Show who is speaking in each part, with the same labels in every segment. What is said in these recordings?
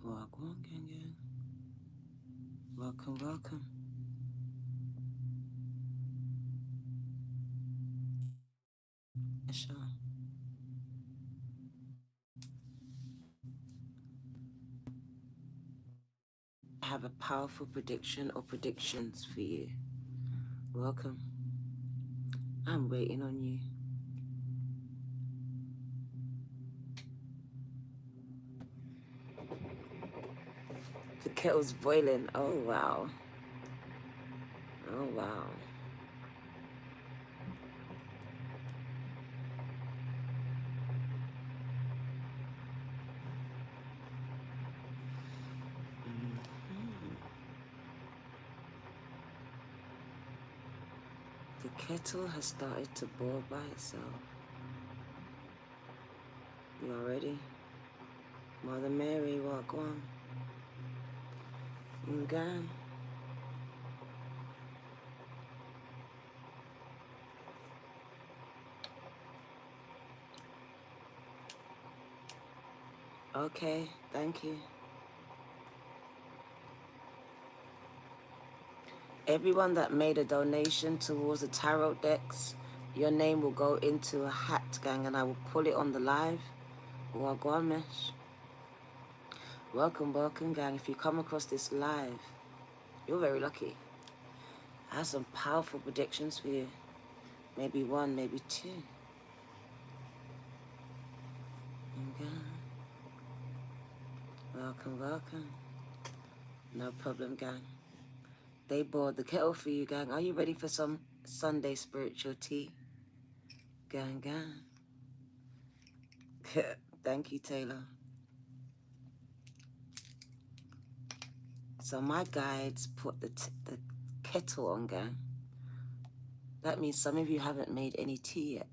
Speaker 1: Welcome, gang, gang. Welcome, welcome. Sure. I have a powerful prediction or predictions for you. Welcome. I'm waiting on you. The kettle's boiling. Oh, wow. Oh, wow. The kettle has started to boil by itself. You all ready? Mother Mary, walk on. Gang. Okay, thank you. Everyone that made a donation towards the tarot decks, your name will go into a hat, gang, and I will pull it on the live. Wagwan mesh. Welcome, welcome, gang. If you come across this live, you're very lucky. I have some powerful predictions for you. Maybe one, maybe two. Okay. Welcome, welcome. No problem, gang. They boiled the kettle for you, gang. Are you ready for some Sunday spiritual tea? Gang, gang. Thank you, Taylor. So my guides put the kettle on, gang. That means some of you haven't made any tea yet.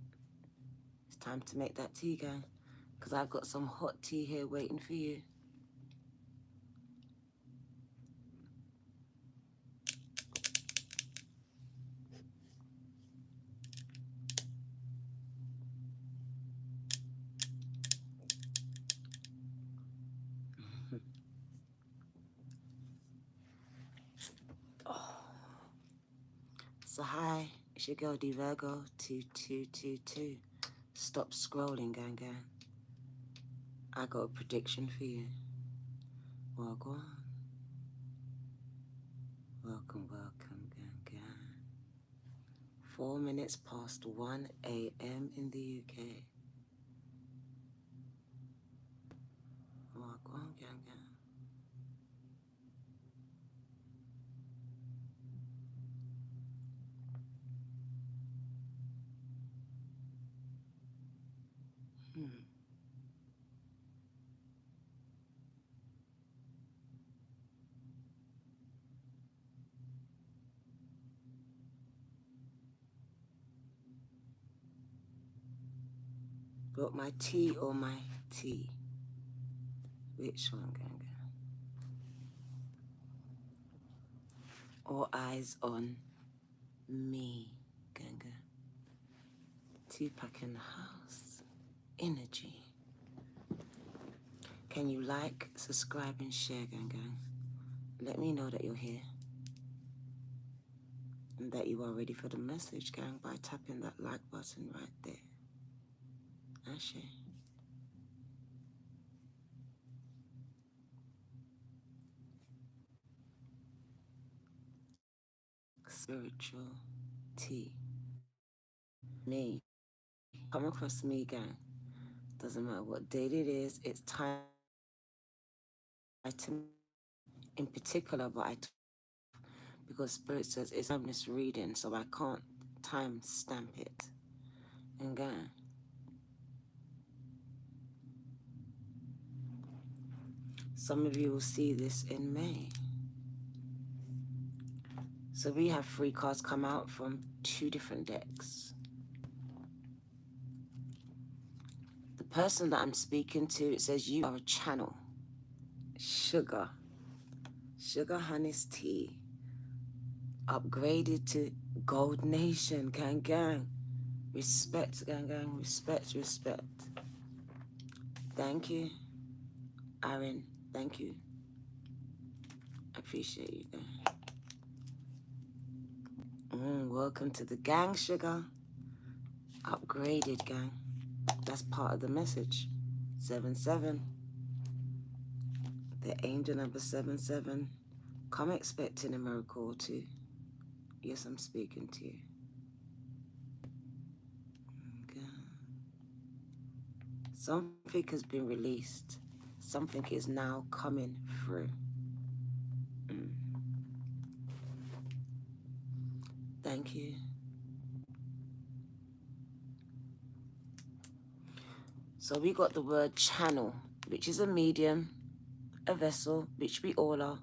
Speaker 1: It's time to make that tea, gang. Because I've got some hot tea here waiting for you. So hi, it's your girl D Virgo 2222. Stop scrolling, gang, gang. I got a prediction for you. Welcome. Welcome, welcome, gang, gang. 4 minutes past 1 a.m. in the UK. Welcome, gang, gang. Got my tea or my tea? Which one, gang, gang? All eyes on me, gang, gang. TICK-TOCK in the house. Energy. Can you like, subscribe, and share, gang, gang? Let me know that you're here. And that you are ready for the message, gang, by tapping that like button right there. Ashe. Spiritual tea. Me. Come across me, gang. Doesn't matter what date it is, it's time to, in particular, but because Spirit says it's timeless reading, so I can't time stamp it. And gang. Some of you will see this in May. So we have 3 cards come out from 2 different decks. The person that I'm speaking to, it says you are a channel. Sugar. Sugar Honey's tea. Upgraded to Gold Nation. Gang, gang. Respect, gang, gang. Respect, respect. Thank you, Aaron. Thank you. I appreciate you, gang. Welcome to the gang, sugar. Upgraded, gang. That's part of the message. 7-7. The angel number 7-7. Come expecting a miracle or two. Yes, I'm speaking to you. Okay. Something has been released. Something is now coming through. Thank you. So we got the word channel, which is a medium, a vessel, which we all are.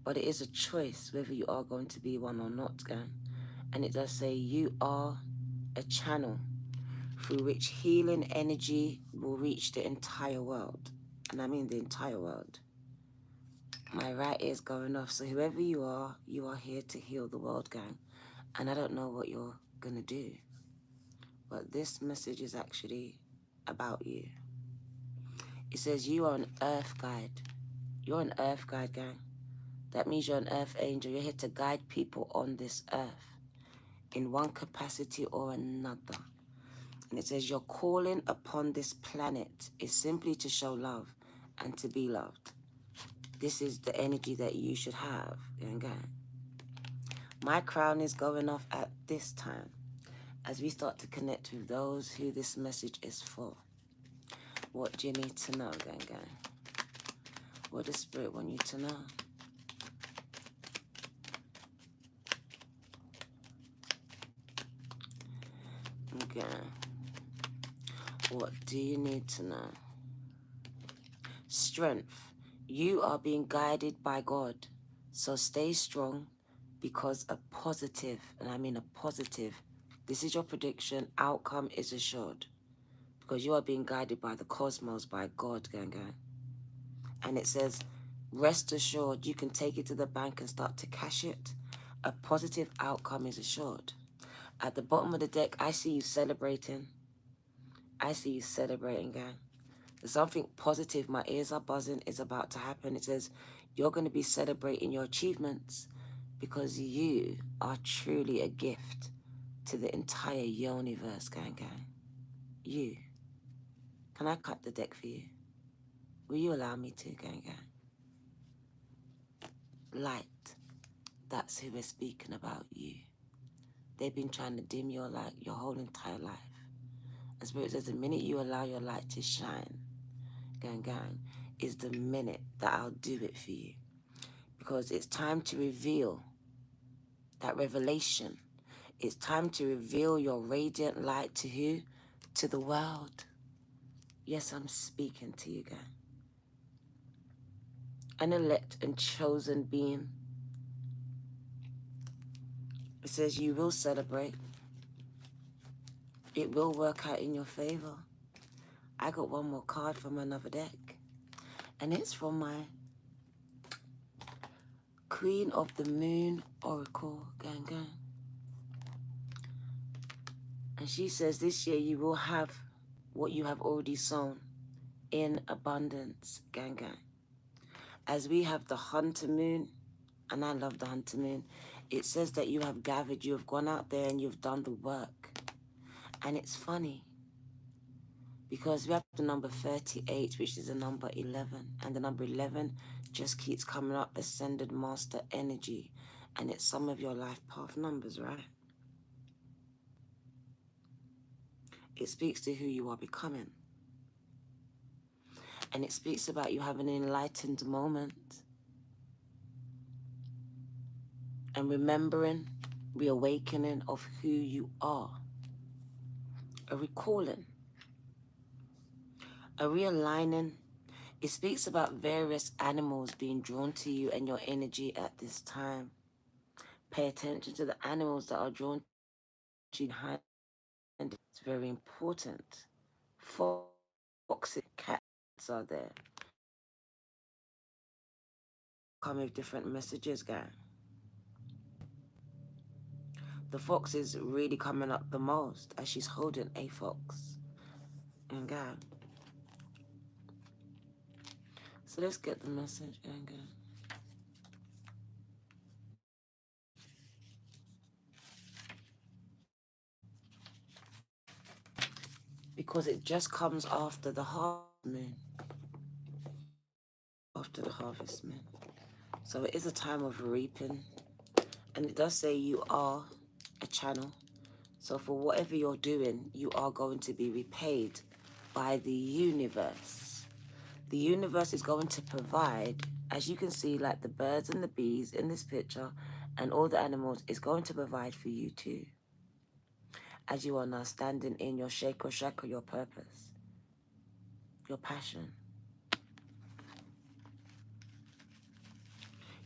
Speaker 1: But it is a choice whether you are going to be one or not, gang. And it does say you are a channel through which healing energy will reach the entire world. And I mean the entire world. My right ear's going off. So whoever you are here to heal the world, gang. And I don't know what you're going to do. But this message is actually about you. It says you are an earth guide. You're an earth guide, gang. That means you're an earth angel. You're here to guide people on this earth in one capacity or another. And it says your calling upon this planet is simply to show love and to be loved. This is the energy that you should have. My crown is going off at this time as we start to connect with those who this message is for. What do you need to know, gang? What does Spirit want you to know? Okay. What do you need to know? Strength. You are being guided by God. So stay strong because a positive, and I mean a positive, this is your prediction, outcome is assured. Because you are being guided by the cosmos, by God, gang. And it says, rest assured, you can take it to the bank and start to cash it. A positive outcome is assured. At the bottom of the deck, I see you celebrating. I see you celebrating, gang. There's something positive, my ears are buzzing, is about to happen. It says, you're going to be celebrating your achievements because you are truly a gift to the entire universe, gang. You. Can I cut the deck for you? Will you allow me to, gang? Light. That's who we're speaking about, you. They've been trying to dim your light your whole entire life. And Spirit says the minute you allow your light to shine, gang, is the minute that I'll do it for you. Because it's time to reveal that revelation. It's time to reveal your radiant light to who? To the world. Yes, I'm speaking to you, gang. An elect and chosen being. It says you will celebrate. It will work out in your favor. I got one more card from another deck. And it's from my Queen of the Moon Oracle, gang. And she says this year you will have what you have already sown in abundance, gang. As we have the Hunter Moon, and I love the Hunter Moon, it says that you have gathered, you have gone out there and you've done the work. And it's funny because we have the number 38, which is the number 11. And the number 11 just keeps coming up, Ascended Master Energy. And it's some of your life path numbers, right? It speaks to who you are becoming. And it speaks about you having an enlightened moment. And remembering, reawakening of who you are. A recalling. A realigning. It speaks about various animals being drawn to you and your energy at this time. Pay attention to the animals that are drawn to you. And it's very important. Foxes, cats are there. Come with different messages, guys. The fox is really coming up the most as she's holding a fox. And God. So let's get the message again. Because it just comes after the harvest moon. After the harvest moon. So it is a time of reaping. And it does say you are a channel. So for whatever you're doing, you are going to be repaid by the universe. The universe is going to provide, as you can see, like the birds and the bees in this picture, and all the animals is going to provide for you too. As you are now standing in your shake or shack, your purpose, your passion.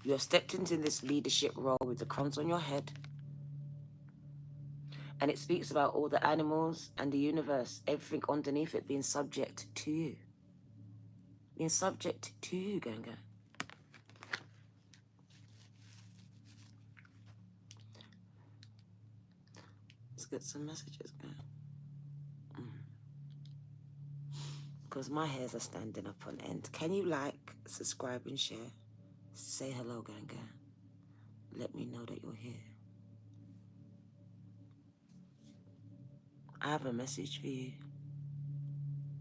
Speaker 1: You have stepped into this leadership role with the crowns on your head. And it speaks about all the animals and the universe, everything underneath it being subject to you. Being subject to you, Ganga. Let's get some messages, Ganga. Because my hairs are standing up on end. Can you like, subscribe, and share? Say hello, Ganga. Let me know that you're here. I have a message for you.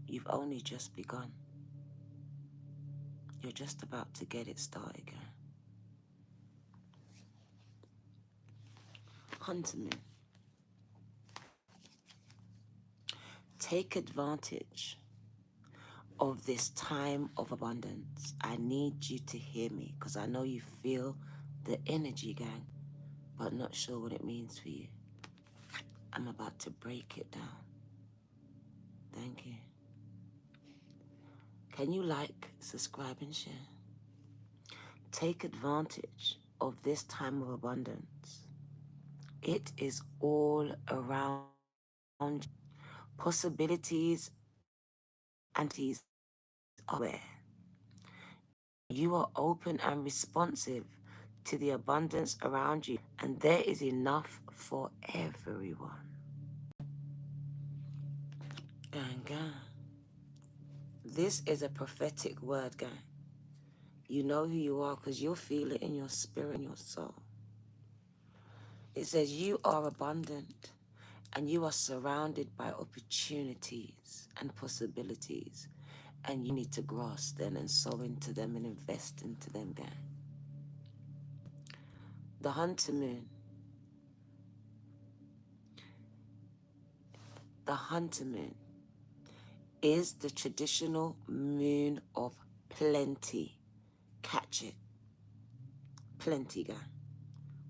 Speaker 1: You've only just begun. You're just about to get it started, Ganga. Hunterman. Take advantage of this time of abundance. I need you to hear me because I know you feel the energy, gang, but not sure what it means for you. I'm about to break it down. Thank you. Can you like, subscribe, and share? Take advantage of this time of abundance. It is all around you. Possibilities and teas are there. You are open and responsive to the abundance around you, and there is enough for everyone. Gang. This is a prophetic word, gang. You know who you are because you'll feel it in your spirit and your soul. It says you are abundant and you are surrounded by opportunities and possibilities, and you need to grasp them and sow into them and invest into them, gang. The Hunter Moon. The Hunter Moon is the traditional moon of plenty. Catch it. Plenty, gang.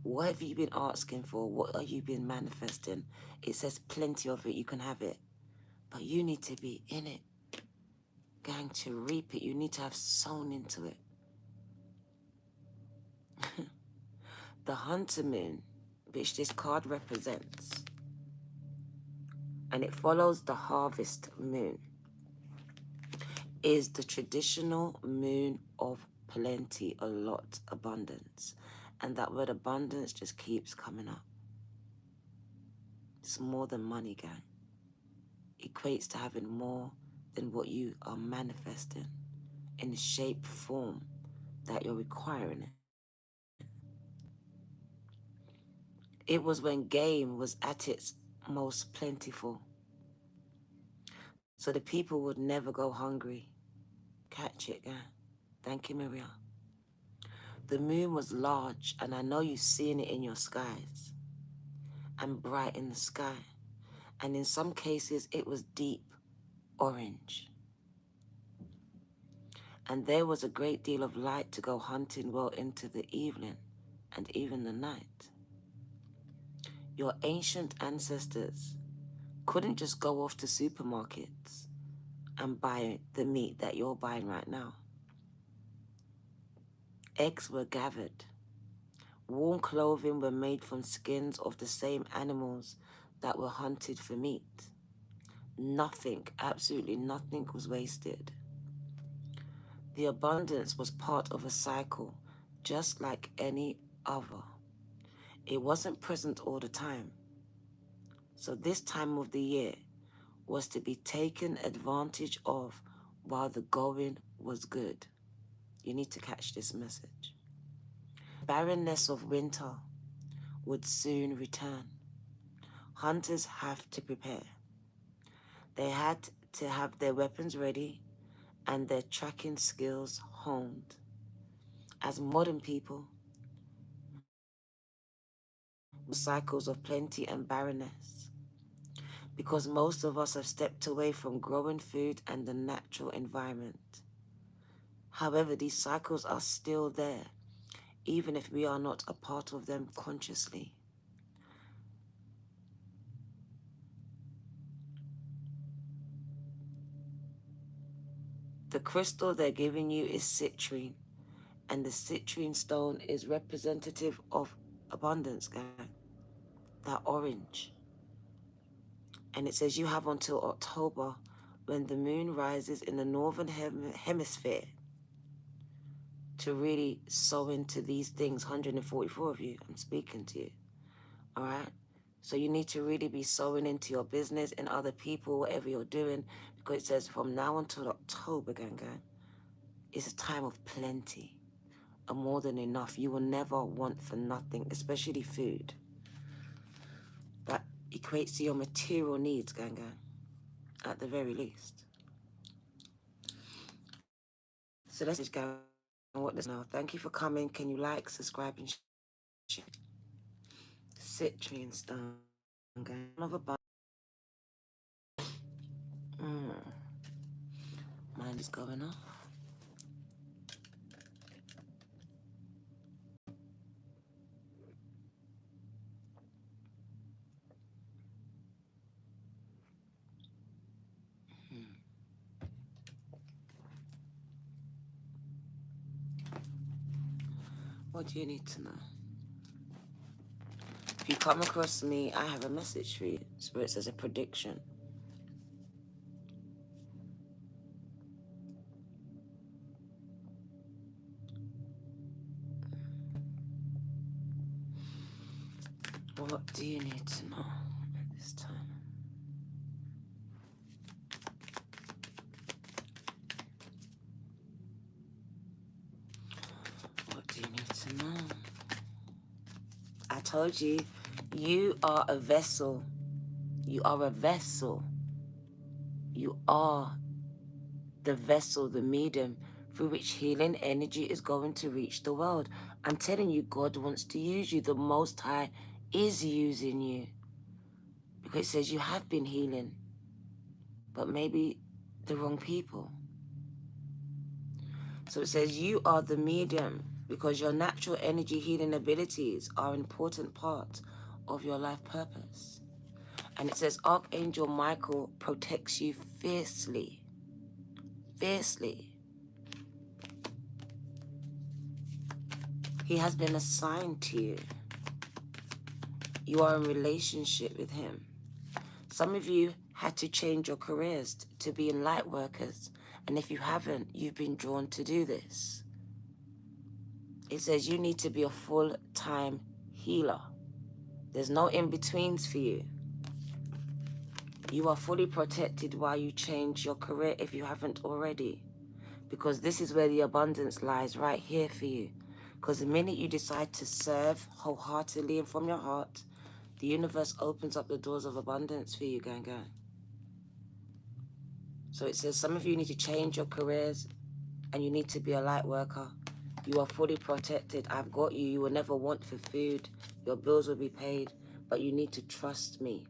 Speaker 1: What have you been asking for? What are you been manifesting? It says plenty of it, you can have it. But you need to be in it, gang, to reap it. You need to have sown into it. The Hunter Moon, which this card represents, and it follows the Harvest Moon, is the traditional moon of plenty, a lot, abundance. And that word abundance just keeps coming up. It's more than money, gang. Equates to having more than what you are manifesting in the shape, form that you're requiring it. It was when game was at its most plentiful. So the people would never go hungry. Catch it, gang. Thank you, Maria. The moon was large, and I know you've seen it in your skies, and bright in the sky. And in some cases, it was deep orange. And there was a great deal of light to go hunting well into the evening and even the night. Your ancient ancestors couldn't just go off to supermarkets and buy the meat that you're buying right now. Eggs were gathered. Warm clothing were made from skins of the same animals that were hunted for meat. Nothing, absolutely nothing was wasted. The abundance was part of a cycle, just like any other. It wasn't present all the time. So this time of the year was to be taken advantage of while the going was good. You need to catch this message. Barrenness of winter would soon return. Hunters have to prepare. They had to have their weapons ready and their tracking skills honed. As modern people, cycles of plenty and barrenness, because most of us have stepped away from growing food and the natural environment. However, these cycles are still there, even if we are not a part of them consciously. The crystal they're giving you is citrine, and the citrine stone is representative of abundance, guys. That orange. And it says you have until October, when the moon rises in the northern hemisphere, to really sow into these things. 144 of you, I'm speaking to you. All right? So you need to really be sowing into your business and other people, whatever you're doing, because it says from now until October, gang, it's a time of plenty and more than enough. You will never want for nothing, especially food. That equates to your material needs, gang, at the very least. So let's just go on what this now. Thank you for coming. Can you like, subscribe, and share? Citrine stone, gang. Another bun. Mine is going off. What do you need to know? If you come across me, I have a message for you. Spirit says a prediction. What do you need to know at this time? What do you need to know? I told you, you are a vessel. You are a vessel. You are the vessel, the medium through which healing energy is going to reach the world. I'm telling you, God wants to use you. The Most High is using you. Because it says you have been healing, but maybe the wrong people. So it says you are the medium because your natural energy healing abilities are an important part of your life purpose. And it says Archangel Michael protects you fiercely. Fiercely. He has been assigned to you. You are in relationship with him. Some of you had to change your careers to be in light workers. And if you haven't, you've been drawn to do this. It says you need to be a full-time healer. There's no in-betweens for you. You are fully protected while you change your career if you haven't already. Because this is where the abundance lies, right here for you. Because the minute you decide to serve wholeheartedly and from your heart, the universe opens up the doors of abundance for you, gang. So it says some of you need to change your careers and you need to be a light worker. You are fully protected. I've got you. You will never want for food. Your bills will be paid. But you need to trust me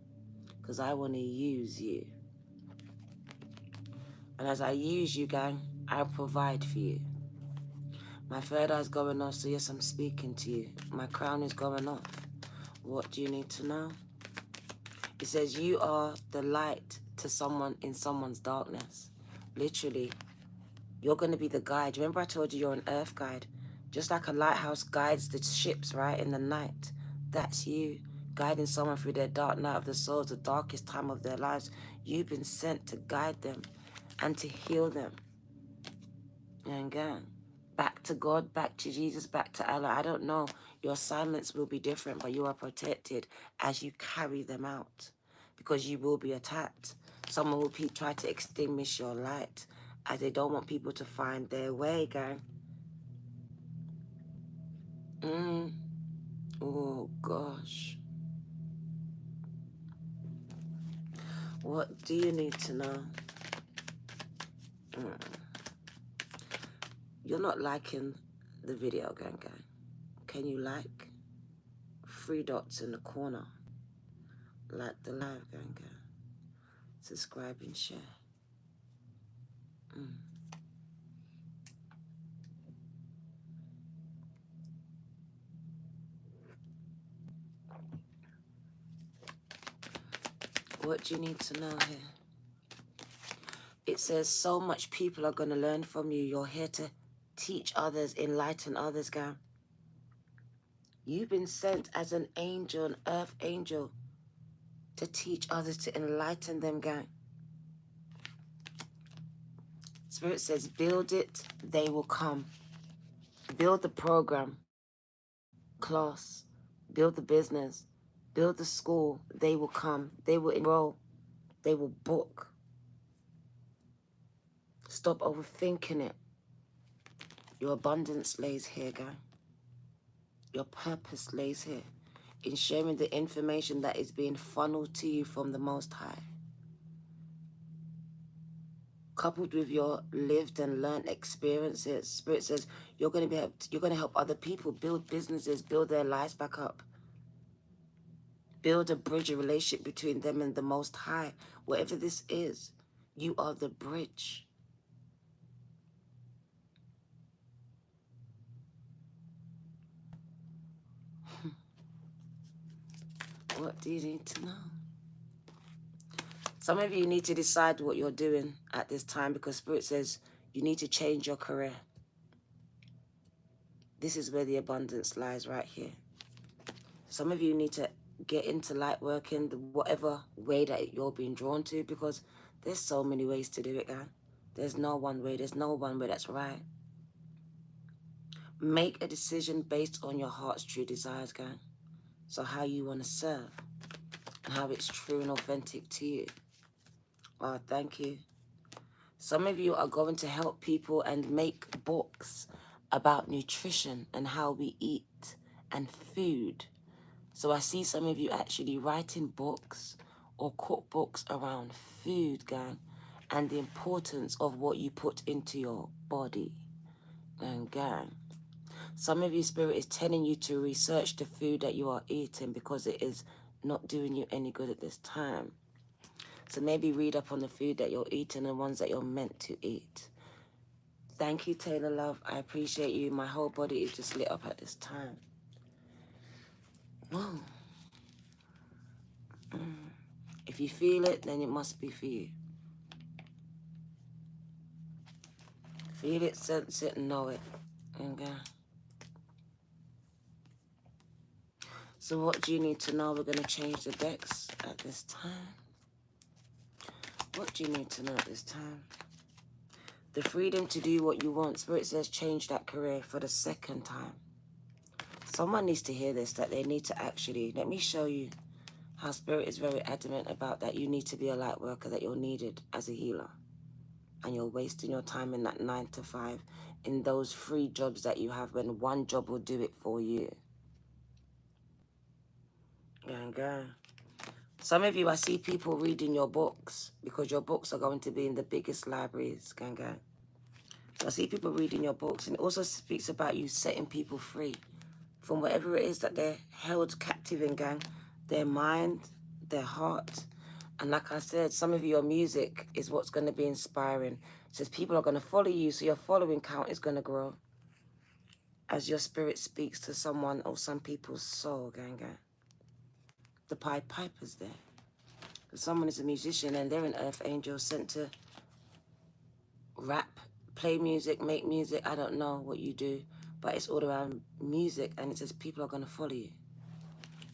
Speaker 1: because I want to use you. And as I use you, gang, I provide for you. My third eye's going off, so yes, I'm speaking to you. My crown is going off. What do you need to know? It says you are the light to someone in someone's darkness. Literally, you're going to be the guide. Remember I told you you're an earth guide? Just like a lighthouse guides the ships, right, in the night. That's you, guiding someone through their dark night of the souls, the darkest time of their lives. You've been sent to guide them and to heal them. And again, back to God, back to Jesus, back to Allah. I don't know. Your assignments will be different, but you are protected as you carry them out because you will be attacked. Someone will try to extinguish your light as they don't want people to find their way, gang. Oh, gosh. What do you need to know? You're not liking the video, gang. Can you like? 3 dots in the corner. Like the live, gang. Subscribe and share. What do you need to know here? It says so much people are going to learn from you. You're here to teach others, enlighten others, gang. You've been sent as an angel, an earth angel, to teach others, to enlighten them, gang. Spirit says, build it, they will come. Build the program, class, build the business, build the school, they will come. They will enroll, they will book. Stop overthinking it. Your abundance lays here, gang. Your purpose lays here in sharing the information that is being funneled to you from the Most High. Coupled with your lived and learned experiences, Spirit says you're going to help other people build businesses, build their lives back up, build a bridge, a relationship between them and the Most High. Whatever this is, you are the bridge. What do you need to know? Some of you need to decide what you're doing at this time, because Spirit says you need to change your career. This is where the abundance lies, right here. Some of you need to get into light working, whatever way that you're being drawn to, because there's so many ways to do it, guys. There's no one way. There's no one way that's right. Make a decision based on your heart's true desires, guys. So how you want to serve and how it's true and authentic to you. Oh, thank you. Some of you are going to help people and make books about nutrition and how we eat and food. So I see some of you actually writing books or cookbooks around food, gang, and the importance of what you put into your body. And gang, some of you, Spirit is telling you to research the food that you are eating, because it is not doing you any good at this time. So maybe read up on the food that you're eating and ones that you're meant to eat. Thank you, Taylor Love. I appreciate you. My whole body is just lit up at this time. Whoa. If you feel it, then it must be for you. Feel it, sense it, know it. Okay. So what do you need to know? We're going to change the decks at this time. What do you need to know at this time? The freedom to do what you want. Spirit says change that career for the second time. Someone needs to hear this, that they need to actually, let me show you how Spirit is very adamant about that. You need to be a light worker, that you're needed as a healer. And you're wasting your time in that 9 to 5, in those 3 jobs that you have, when one job will do it for you. Gang. Some of you, I see people reading your books, because your books are going to be in the biggest libraries. Gang. So I see people reading your books, and it also speaks about you setting people free from whatever it is that they're held captive in, gang. Their mind, their heart. And like I said, some of your music is what's going to be inspiring. It says people are going to follow you, so your following count is going to grow as your spirit speaks to someone or some people's soul, gang. The Pied Piper's there. If someone is a musician and they're an earth angel sent to rap, play music, make music, I don't know what you do, but it's all around music, and it says people are going to follow you.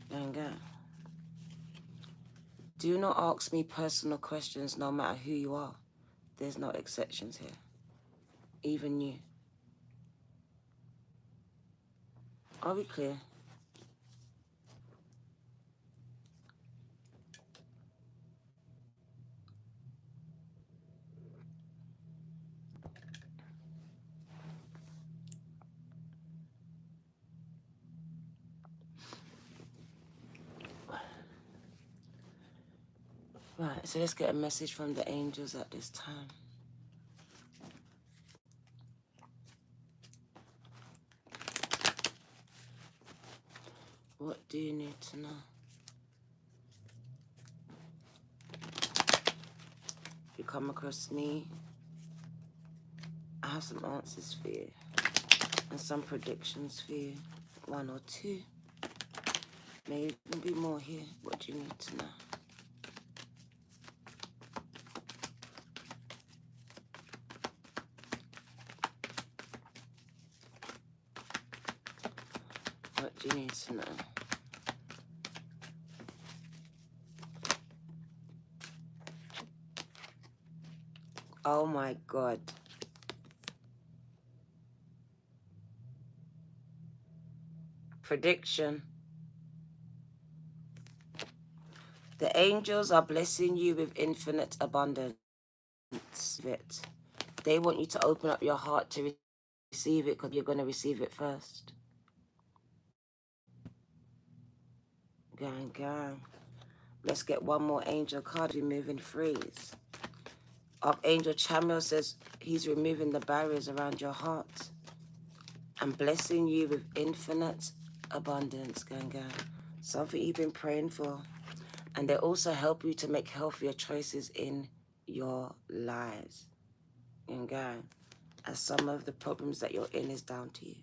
Speaker 1: Gang. Do not ask me personal questions, no matter who you are. There's no exceptions here. Even you. Are we clear? Right, so let's get a message from the angels at this time. What do you need to know? If you come across me, I have some answers for you and some predictions for you. One or two. Maybe be more here. What do you need to know? What do you need to know? Oh my God. Prediction. The angels are blessing you with infinite abundance. They want you to open up your heart to receive it because you're going to receive it first. Gang, gang. Let's get one more angel card. Removing freeze. Archangel Chamuel says he's removing the barriers around your heart and blessing you with infinite abundance, gang, gang. Something you've been praying for. And they also help you to make healthier choices in your lives, gang, gang. As some of the problems that you're in is down to you.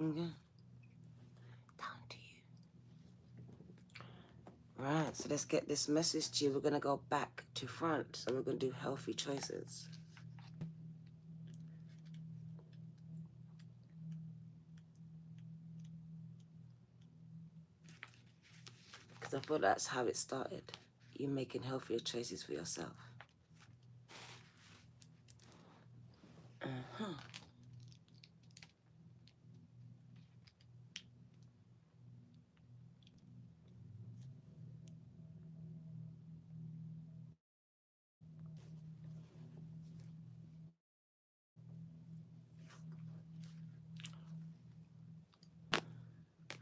Speaker 1: Okay? Down to you. Right, so let's get this message to you. We're going to go back to front. So we're going to do healthy choices. Because I thought that's how it started. You making healthier choices for yourself. Uh-huh.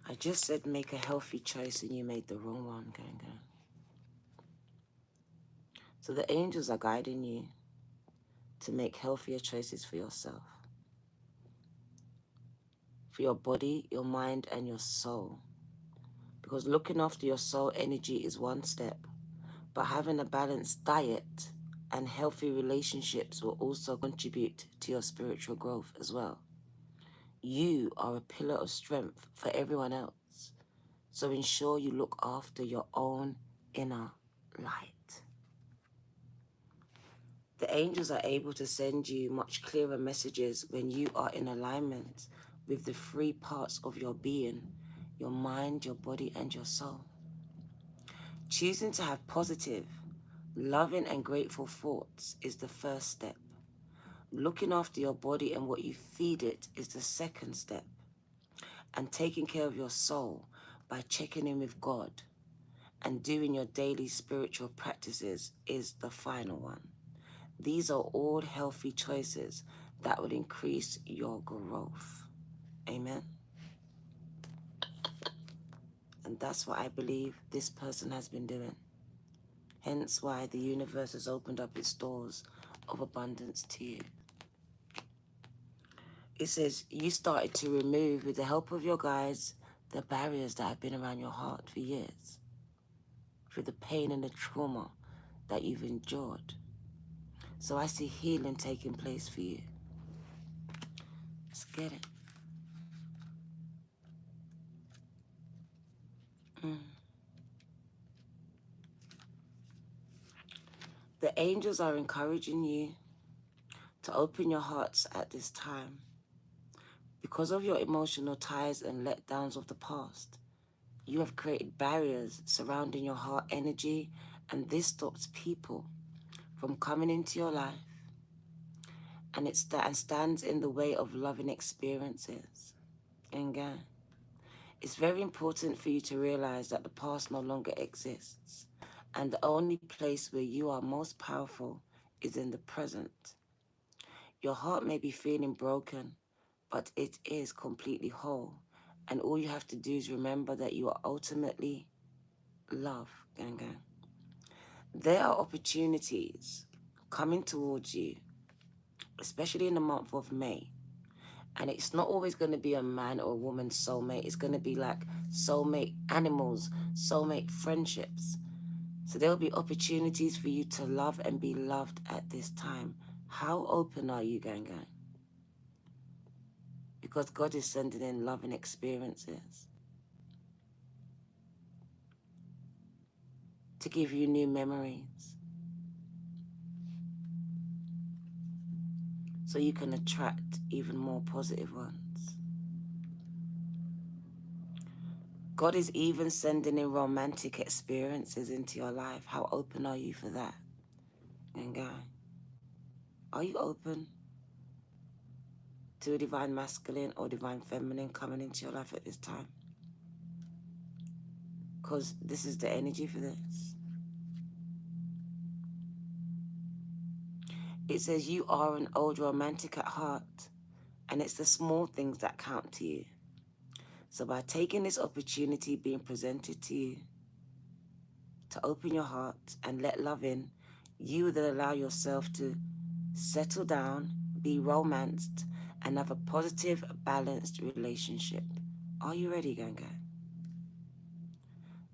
Speaker 1: I just said make a healthy choice and you made the wrong one, gang, gang. So the angels are guiding you to make healthier choices for yourself. For your body, your mind, and your soul. Because looking after your soul energy is one step, but having a balanced diet and healthy relationships will also contribute to your spiritual growth as well. You are a pillar of strength for everyone else, so ensure you look after your own inner light. The angels are able to send you much clearer messages when you are in alignment with the three parts of your being, your mind, your body, and your soul. Choosing to have positive, loving, and grateful thoughts is the first step. Looking after your body and what you feed it is the second step. And taking care of your soul by checking in with God and doing your daily spiritual practices is the final one. These are all healthy choices that will increase your growth. Amen. And that's what I believe this person has been doing. Hence why the universe has opened up its doors of abundance to you. It says you started to remove, with the help of your guides, the barriers that have been around your heart for years, through the pain and the trauma that you've endured. So I see healing taking place for you. Let's get it. The angels are encouraging you to open your hearts at this time. Because of your emotional ties and letdowns of the past, you have created barriers surrounding your heart energy, and this stops people from coming into your life, and it stands in the way of loving experiences. And it's very important for you to realize that the past no longer exists, and the only place where you are most powerful is in the present. Your heart may be feeling broken, but it is completely whole. And all you have to do is remember that you are ultimately love, gang, gang. There are opportunities coming towards you, especially in the month of May. And it's not always going to be a man or a woman soulmate. It's going to be like soulmate animals, soulmate friendships. So there'll be opportunities for you to love and be loved at this time. How open are you, gang? Because God is sending in loving experiences to give you new memories so you can attract even more positive ones. God is even sending in romantic experiences into your life. How open are you for that? And are you open to a divine masculine or divine feminine coming into your life at this time? Because this is the energy for this. It says you are an old romantic at heart, and it's the small things that count to you. So by taking this opportunity being presented to you to open your heart and let love in, you will allow yourself to settle down, be romanced, and have a positive, balanced relationship. Are you ready, Ganga?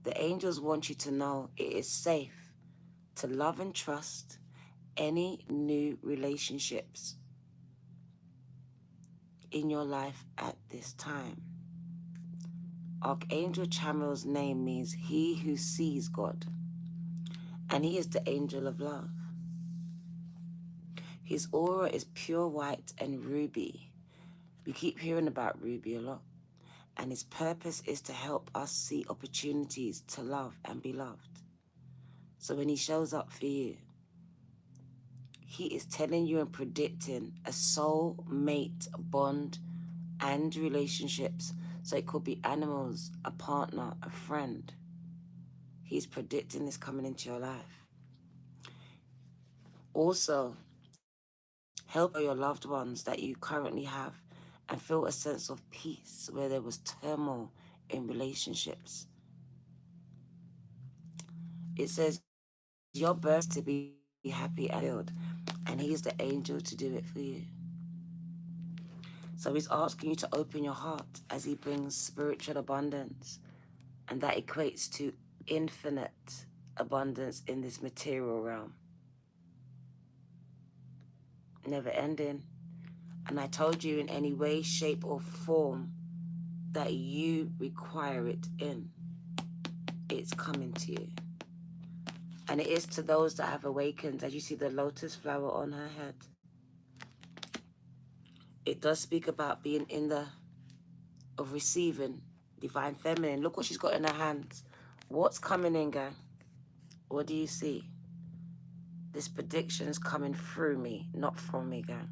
Speaker 1: The angels want you to know it is safe to love and trust any new relationships in your life at this time. Archangel Chamuel's name means he who sees God, and he is the angel of love. His aura is pure white and ruby. We keep hearing about ruby a lot. And his purpose is to help us see opportunities to love and be loved. So when he shows up for you, he is telling you and predicting a soul mate bond and relationships. So it could be animals, a partner, a friend. He's predicting this coming into your life. Also, help your loved ones that you currently have and feel a sense of peace where there was turmoil in relationships. It says your birth is to be happy and filled, and he is the angel to do it for you. So he's asking you to open your heart as he brings spiritual abundance, and that equates to infinite abundance in this material realm. Never ending. And I told you in any way, shape, or form that you require it in, it's coming to you. And it is to those that have awakened. As you see the lotus flower on her head, it does speak about being of receiving divine feminine. Look what she's got in her hands. What's coming in, gang? What do you see? This prediction is coming through me, not from me, gang.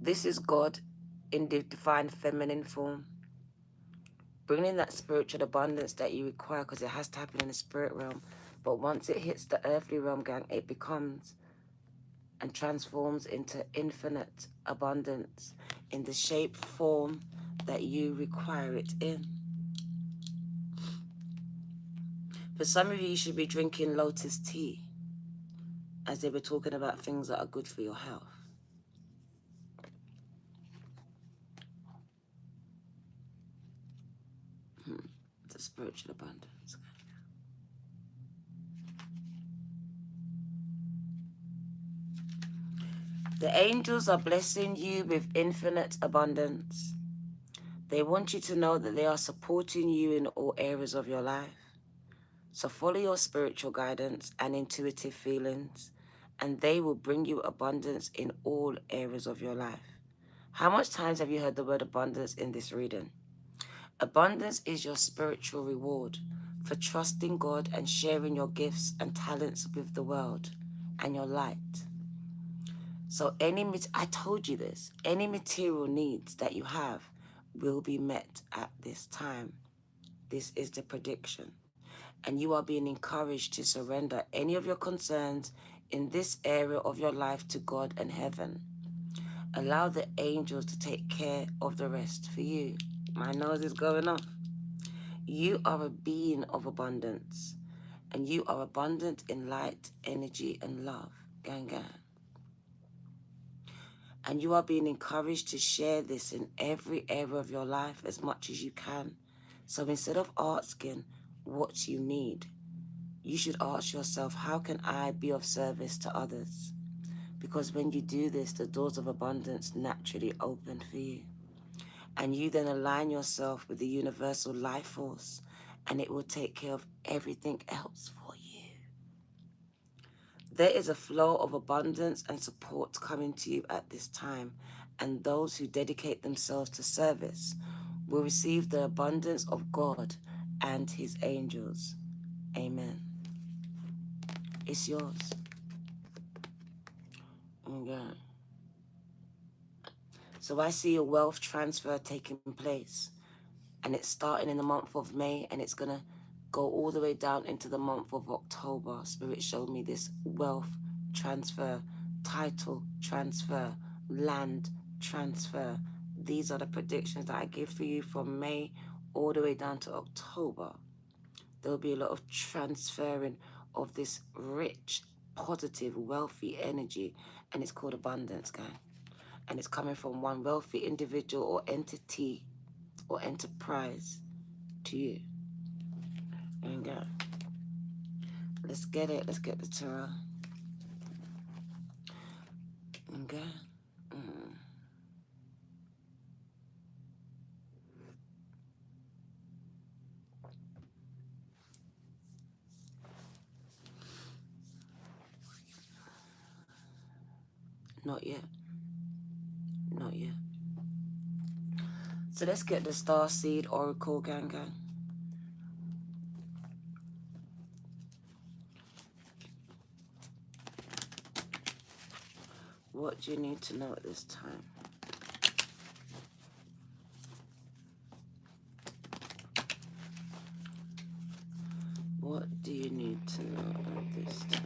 Speaker 1: This is God in the divine feminine form, bringing that spiritual abundance that you require, because it has to happen in the spirit realm. But once it hits the earthly realm, gang, it becomes and transforms into infinite abundance in the shape, form that you require it in. For some of you, you should be drinking lotus tea, as they were talking about things that are good for your health. The spiritual abundance. The angels are blessing you with infinite abundance. They want you to know that they are supporting you in all areas of your life. So follow your spiritual guidance and intuitive feelings, and they will bring you abundance in all areas of your life. How much times have you heard the word abundance in this reading? Abundance is your spiritual reward for trusting God and sharing your gifts and talents with the world and your light. So I told you this, any material needs that you have will be met at this time. This is the prediction. And you are being encouraged to surrender any of your concerns in this area of your life to God and heaven. Allow the angels to take care of the rest for you. My nose is going off. You are a being of abundance, and you are abundant in light, energy, and love. Gang, gang. And you are being encouraged to share this in every area of your life as much as you can. So instead of asking what you need, you should ask yourself, how can I be of service to others? Because when you do this, the doors of abundance naturally open for you. And you then align yourself with the universal life force, and it will take care of everything else for you. There is a flow of abundance and support coming to you at this time, and those who dedicate themselves to service will receive the abundance of God and his angels. Amen. It's yours. Okay. So I see a wealth transfer taking place, and it's starting in the month of May, and it's going to go all the way down into the month of October. Spirit showed me this wealth transfer, title transfer, land transfer. These are the predictions that I give for you from May all the way down to October. There'll be a lot of transferring of this rich, positive, wealthy energy, and it's called abundance, guys. And it's coming from one wealthy individual or entity or enterprise to you. And let's get it. Let's get the tarot. Okay. Not yet. Not yet. So let's get the Star Seed Oracle, gang. What do you need to know at this time? What do you need to know at this time?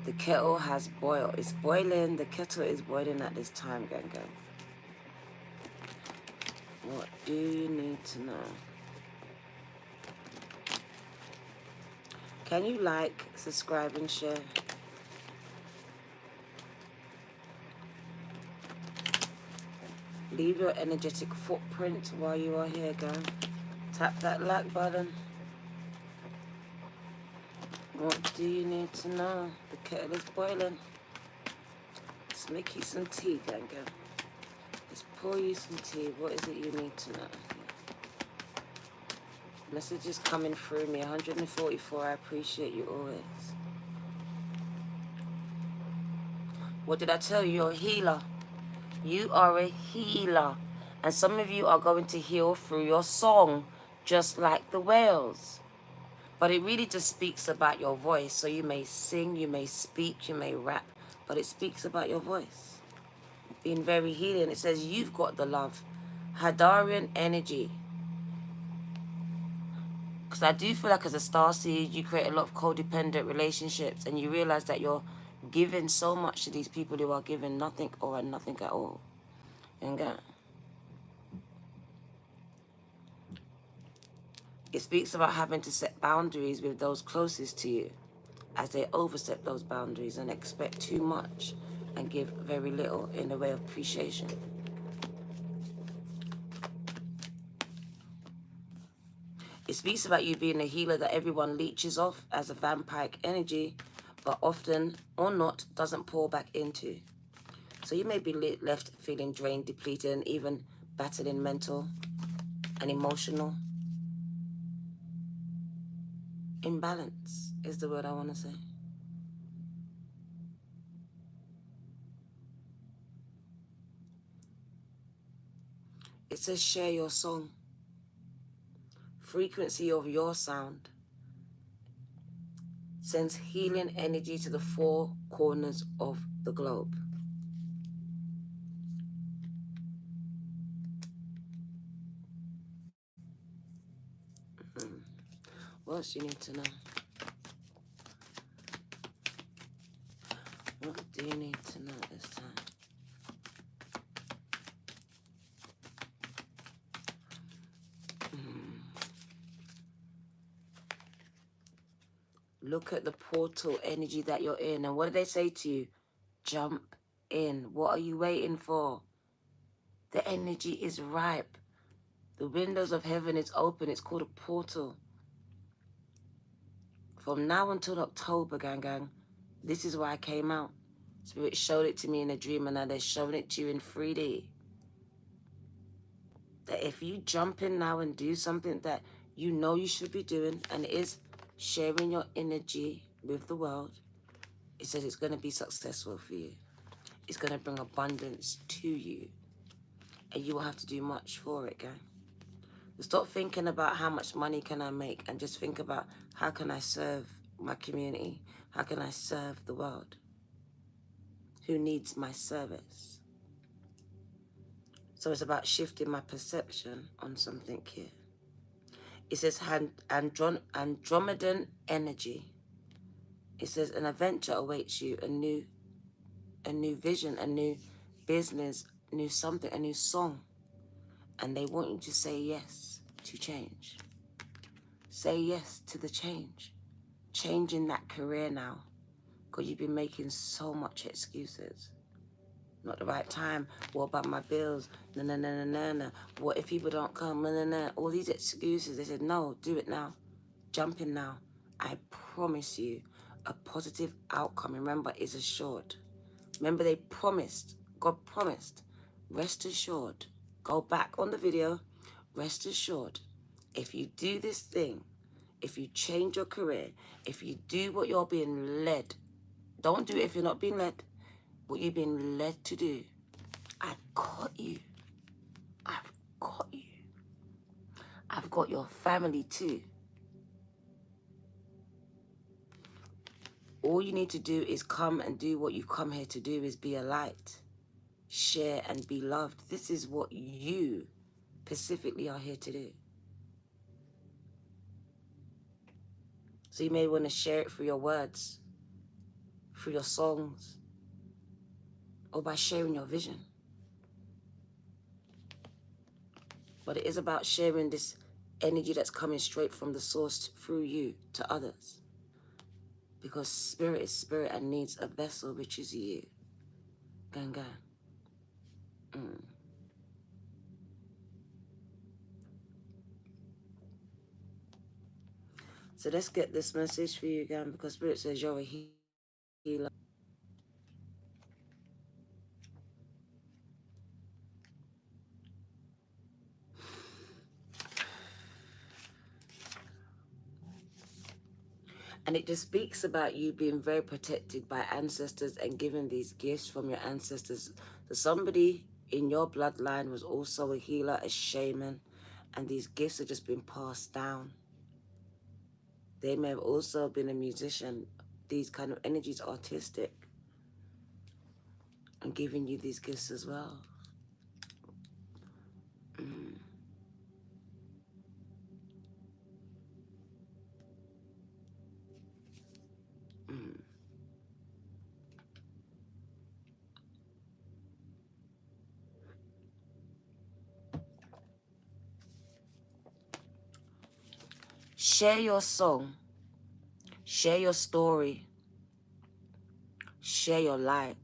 Speaker 1: The kettle has boiled. It's boiling. The kettle is boiling at this time, gang. What do you need to know? Can you like, subscribe, and share? Leave your energetic footprint while you are here, gang. Tap that like button. What do you need to know? The kettle is boiling. Let's make you some tea, gang. Let's pour you some tea. What is it you need to know? Messages coming through me. 144. I appreciate you always. What did I tell you? You're a healer. You are a healer. And some of you are going to heal through your song, just like the whales. But it really just speaks about your voice. So you may sing, you may speak, you may rap, but it speaks about your voice. Being very healing. It says you've got the love. Hadarian energy. Because I do feel like as a starseed, you create a lot of codependent relationships, and you realize that you're giving so much to these people who are giving nothing or nothing at all. And it speaks about having to set boundaries with those closest to you, as they overstep those boundaries and expect too much and give very little in the way of appreciation. It speaks about you being a healer that everyone leeches off as a vampiric energy, but often or not doesn't pour back into. So you may be left feeling drained, depleted, and even battling mental and emotional imbalance is the word I want to say. It says share your song. Frequency of your sound sends healing energy to the four corners of the globe. What else do you need to know? What do you need to know this time? Look at the portal energy that you're in. And what do they say to you? Jump in. What are you waiting for? The energy is ripe. The windows of heaven is open. It's called a portal. From now until October, gang, this is why I came out. Spirit showed it to me in a dream, and now they're showing it to you in 3D. That if you jump in now and do something that you know you should be doing, and it is sharing your energy with the world, it says it's going to be successful for you. It's going to bring abundance to you. And you will have to do much for it, gang. Stop thinking about how much money can I make, and just think about how can I serve my community? How can I serve the world? Who needs my service? So it's about shifting my perception on something here. It says Andromedan energy. It says an adventure awaits you, a new vision, a new business, new something, a new song. And they want you to say yes to change. Say yes to the change. Changing that career now. Because you've been making so much excuses. Not the right time. What about my bills? No. What if people don't come? No. All these excuses. They said, no, do it now. Jump in now. I promise you a positive outcome. Remember, is assured. Remember, they promised. God promised. Rest assured. Go back on the video. Rest assured. If you do this thing, if you change your career, if you do what you're being led, don't do it if you're not being led. What you've been led to do, I've got you. I've got you. I've got your family too. All you need to do is come and do what you've come here to do, is be a light. Share and be loved. This is what you specifically are here to do. So you may want to share it through your words, through your songs, or by sharing your vision. But it is about sharing this energy that's coming straight from the source through you to others. Because spirit is spirit and needs a vessel, which is you. Ganga. So let's get this message for you again, because spirit says you're a healer. And it just speaks about you being very protected by ancestors and given these gifts from your ancestors. So somebody in your bloodline was also a healer, a shaman, and these gifts have just been passed down. They may have also been a musician. These kind of energies, artistic, and giving you these gifts as well. Share your song. Share your story. Share your light.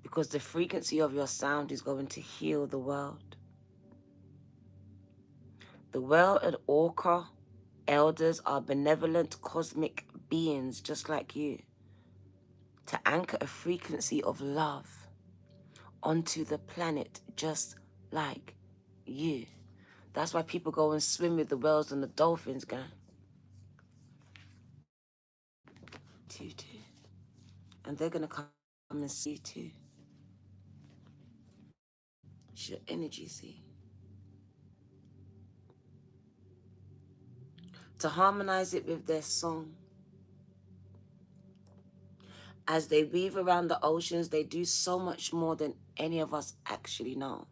Speaker 1: Because the frequency of your sound is going to heal the world. The Well and Orca elders are benevolent cosmic beings just like you, to anchor a frequency of love onto the planet just like you. That's why people go and swim with the whales and the dolphins, gang. Too. And they're going to come and see you too. It's your energy, see? To harmonize it with their song. As they weave around the oceans, they do so much more than any of us actually know.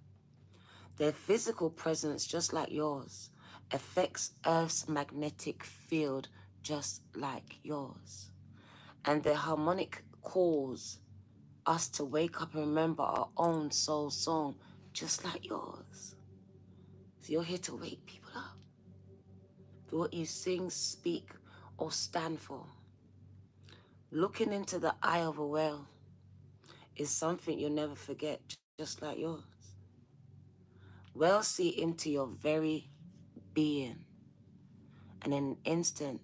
Speaker 1: Their physical presence, just like yours, affects Earth's magnetic field just like yours. And their harmonic calls us to wake up and remember our own soul song just like yours. So you're here to wake people up. Through what you sing, speak, or stand for. Looking into the eye of a whale is something you'll never forget, just like yours. Whales see into your very being, and in an instant,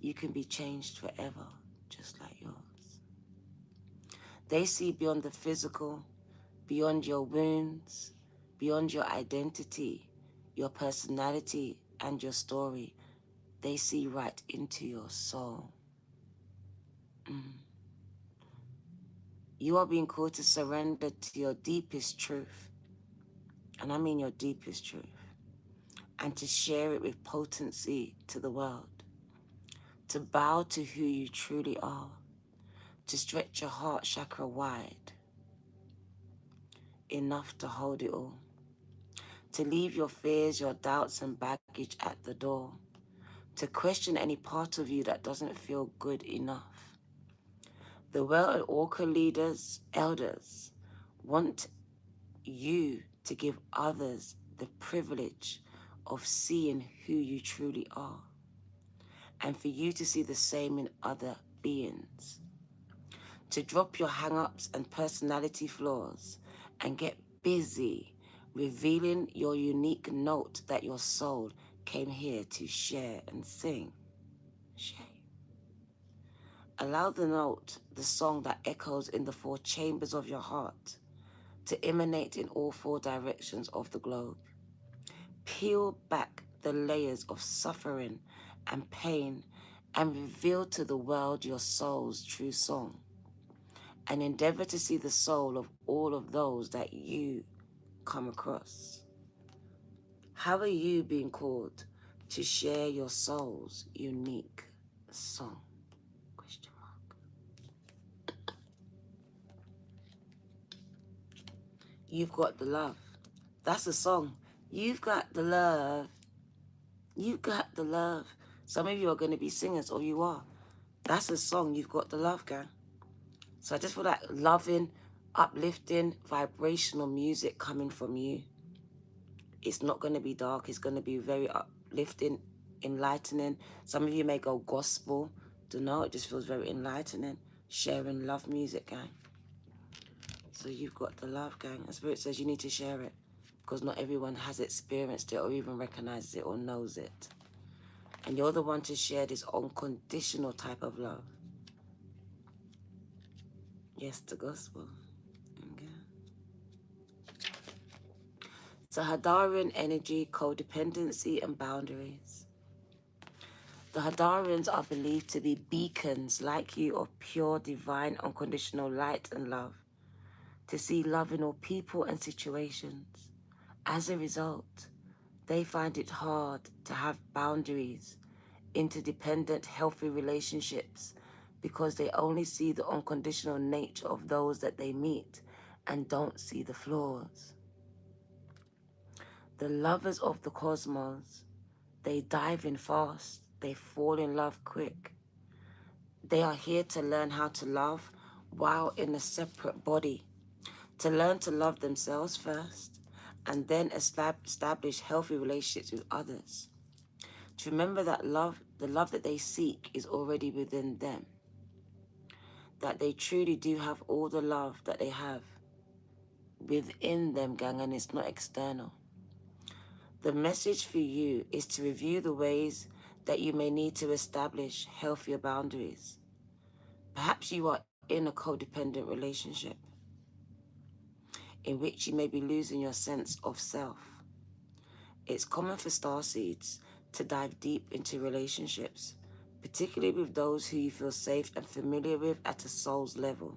Speaker 1: you can be changed forever, just like yours. They see beyond the physical, beyond your wounds, beyond your identity, your personality, and your story. They see right into your soul. You are being called to surrender to your deepest truth, and I mean your deepest truth, and to share it with potency to the world, to bow to who you truly are, to stretch your heart chakra wide, enough to hold it all, to leave your fears, your doubts, and baggage at the door, to question any part of you that doesn't feel good enough. The well and orca leaders, elders, want you to give others the privilege of seeing who you truly are, and for you to see the same in other beings, to drop your hang-ups and personality flaws and get busy revealing your unique note that your soul came here to share and sing. Share. Allow the note, the song that echoes in the four chambers of your heart, to emanate in all four directions of the globe. Peel back the layers of suffering and pain and reveal to the world your soul's true song, and endeavor to see the soul of all of those that you come across. How are you being called to share your soul's unique song? Question mark. You've got the love. That's a song. You've got the love. You got the love. Some of you are going to be singers, or you are. That's a song. You've got the love, gang. So I just feel that loving, uplifting, vibrational music coming from you. It's not going to be dark. It's going to be very uplifting, enlightening. Some of you may go gospel. Don't know. It just feels very enlightening. Sharing love music, gang. So you've got the love, gang. And Spirit says you need to share it, because not everyone has experienced it or even recognizes it or knows it. And you're the one to share this unconditional type of love. Yes, the gospel. Okay. So Hadarian energy, codependency, and boundaries. The Hadarians are believed to be beacons like you of pure, divine, unconditional light and love, to see love in all people and situations. As a result, they find it hard to have boundaries, interdependent, healthy relationships, because they only see the unconditional nature of those that they meet and don't see the flaws. The lovers of the cosmos, they dive in fast, they fall in love quick. They are here to learn how to love while in a separate body, to learn to love themselves first, and then establish healthy relationships with others. To remember that love, the love that they seek, is already within them. That they truly do have all the love that they have within them, gang, and it's not external. The message for you is to review the ways that you may need to establish healthier boundaries. Perhaps you are in a codependent relationship in which you may be losing your sense of self. It's common for starseeds to dive deep into relationships, particularly with those who you feel safe and familiar with at a soul's level.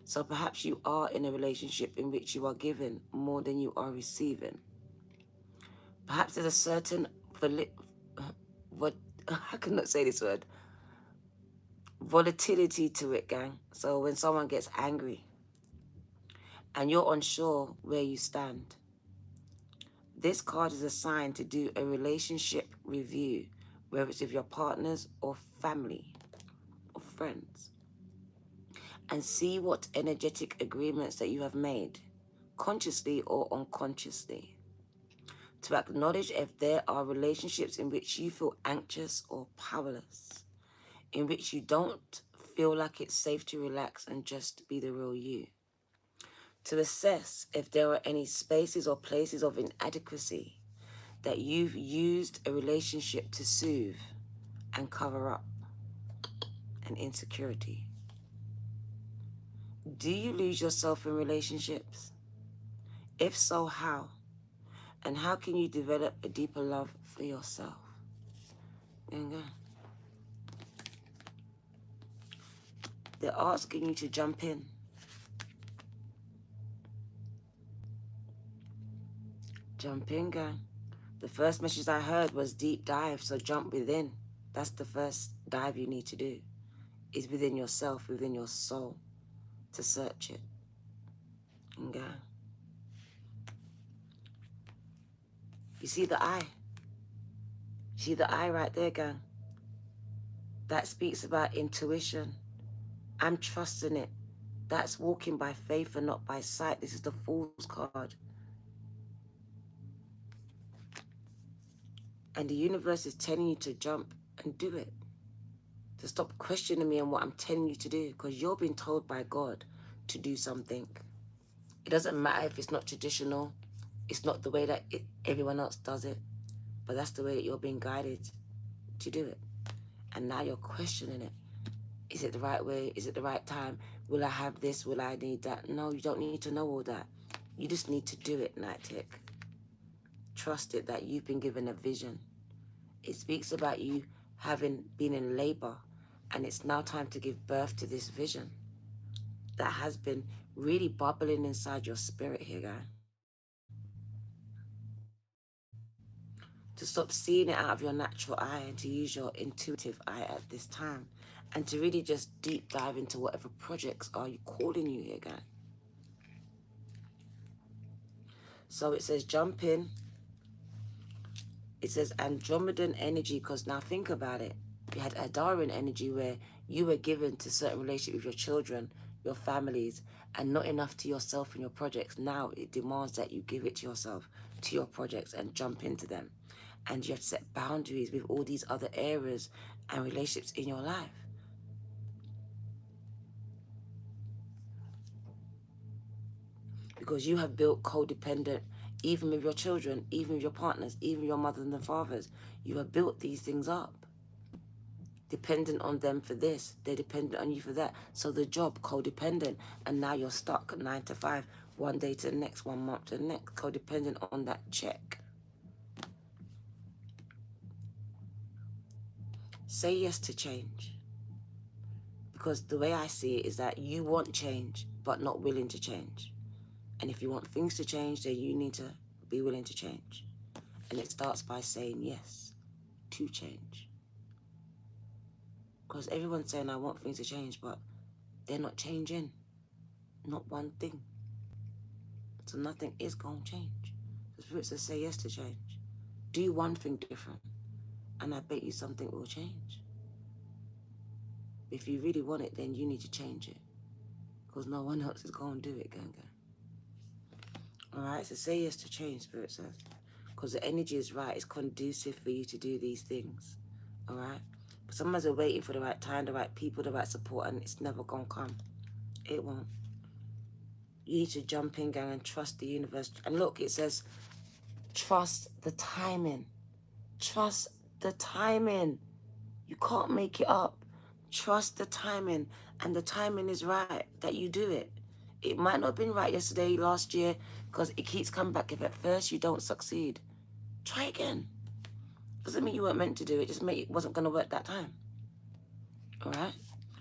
Speaker 1: So perhaps you are in a relationship in which you are giving more than you are receiving. Perhaps there's a certain I cannot say this word, volatility to it, gang. So when someone gets angry and you're unsure where you stand, this card is a sign to do a relationship review, whether it's with your partners or family or friends, and see what energetic agreements that you have made, consciously or unconsciously, To acknowledge if there are relationships in which you feel anxious or powerless, in which you don't feel like it's safe to relax and just be the real you. To assess if there are any spaces or places of inadequacy that you've used a relationship to soothe and cover up an insecurity. Do you lose yourself in relationships? If so, how? And how can you develop a deeper love for yourself? They're asking you to jump in. Jump in, gang. The first message I heard was deep dive, so jump within. That's the first dive you need to do, is within yourself, within your soul, to search it. Okay. You see the eye? See the eye right there, gang? That speaks about intuition. I'm trusting it. That's walking by faith and not by sight. This is the Fool's card. And the universe is telling you to jump and do it. To stop questioning me and what I'm telling you to do, because you're being told by God to do something. It doesn't matter if it's not traditional. It's not the way that everyone else does it. But that's the way that you're being guided to do it. And now you're questioning it. Is it the right way? Is it the right time? Will I have this? Will I need that? No, you don't need to know all that. You just need to do it, Night Tick. Trust it that you've been given a vision. It speaks about you having been in labor, and it's now time to give birth to this vision that has been really bubbling inside your spirit here, guy. To stop seeing it out of your natural eye and to use your intuitive eye at this time, and to really just deep dive into whatever projects are you calling you here, guy. So it says jump in. It says Andromedan energy, because now think about it. You had Adaran energy where you were given to certain relationship with your children, your families, and not enough to yourself and your projects. Now it demands that you give it to yourself, to your projects, and jump into them. And you have to set boundaries with all these other areas and relationships in your life. Because you have built codependent, even with your children, even with your partners, even your mothers and fathers. You have built these things up. Dependent on them for this, they're dependent on you for that. So the job, codependent, and now you're stuck 9 to 5, one day to the next, 1 month to the next, codependent on that check. Say yes to change. Because the way I see it is that you want change, but not willing to change. And if you want things to change, then you need to be willing to change. And it starts by saying yes to change. Because everyone's saying, I want things to change, but they're not changing. Not one thing. So nothing is going to change. The Spirit says, say yes to change. Do one thing different. And I bet you something will change. If you really want it, then you need to change it. Because no one else is going to do it, gang. Alright, so say yes to change, Spirit says. Because the energy is right. It's conducive for you to do these things. Alright? But sometimes we're waiting for the right time, the right people, the right support, and it's never going to come. It won't. You need to jump in, gang, and trust the universe. And look, it says, trust the timing. Trust the timing. You can't make it up. Trust the timing. And the timing is right, that you do it. It might not have been right yesterday, last year, because it keeps coming back. If at first you don't succeed, try again. Doesn't mean you weren't meant to do it. Just mean it wasn't going to work that time. All right?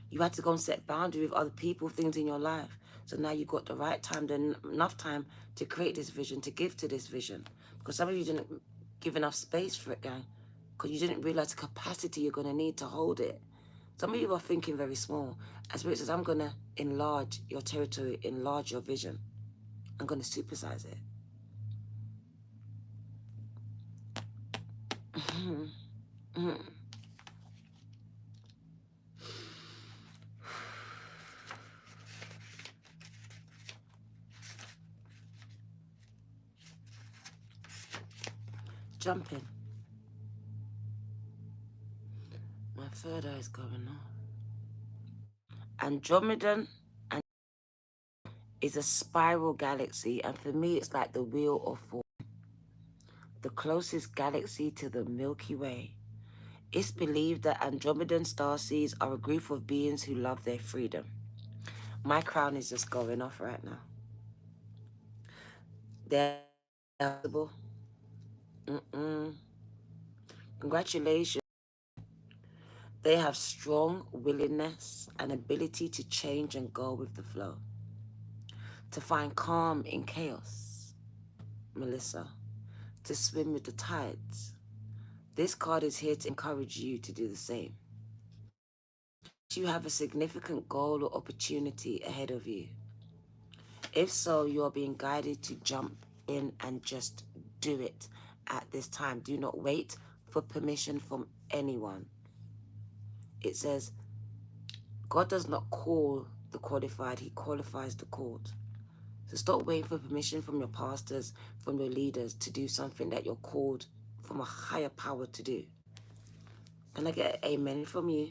Speaker 1: You had to go and set boundaries with other people, things in your life. So now you've got the right time, enough time to create this vision, to give to this vision. Because some of you didn't give enough space for it, gang. Because you didn't realize the capacity you're going to need to hold it. Some of you are thinking very small. As Spirit says, I'm going to enlarge your territory, enlarge your vision. I'm going to supersize it. jumping. My third eye is going off. Andromedan is a spiral galaxy, and for me, it's like the wheel of fortune, the closest galaxy to the Milky Way. It's believed that Andromedan starseeds are a group of beings who love their freedom. My crown is just going off right now. They're possible. Congratulations. They have strong willingness and ability to change and go with the flow, to find calm in chaos, Melissa, to swim with the tides. This card is here to encourage you to do the same. You have a significant goal or opportunity ahead of you. If so, you are being guided to jump in and just do it at this time. Do not wait for permission from anyone. It says, God does not call the qualified, he qualifies the called. So stop waiting for permission from your pastors, from your leaders to do something that you're called from a higher power to do. Can I get an amen from you?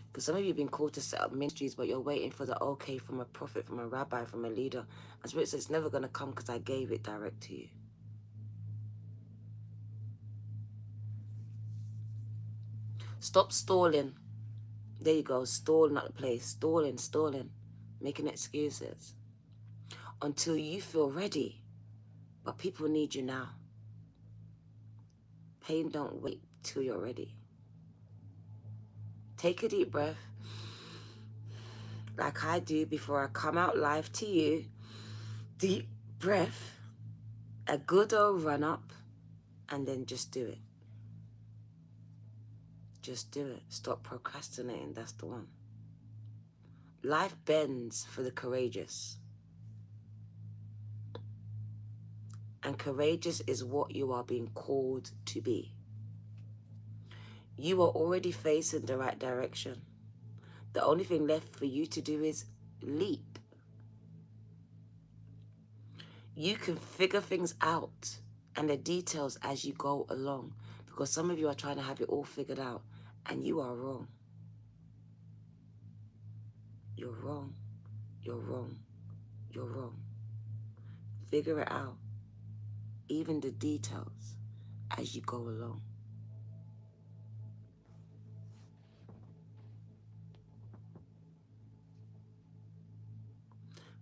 Speaker 1: Because some of you have been called to set up ministries, but you're waiting for the okay from a prophet, from a rabbi, from a leader. And Spirit says it's never going to come because I gave it direct to you. Stop stalling. There you go, stalling at the place. Stalling, making excuses. Until you feel ready. But people need you now. Pain don't wait till you're ready. Take a deep breath, like I do before I come out live to you. Deep breath, a good old run up, and then just do it. Just do it. Stop procrastinating. That's the one. Life bends for the courageous. And courageous is what you are being called to be. You are already facing the right direction. The only thing left for you to do is leap. You can figure things out and the details as you go along, because some of you are trying to have it all figured out and you are wrong. You're wrong. You're wrong. You're wrong. Figure it out, even the details, as you go along.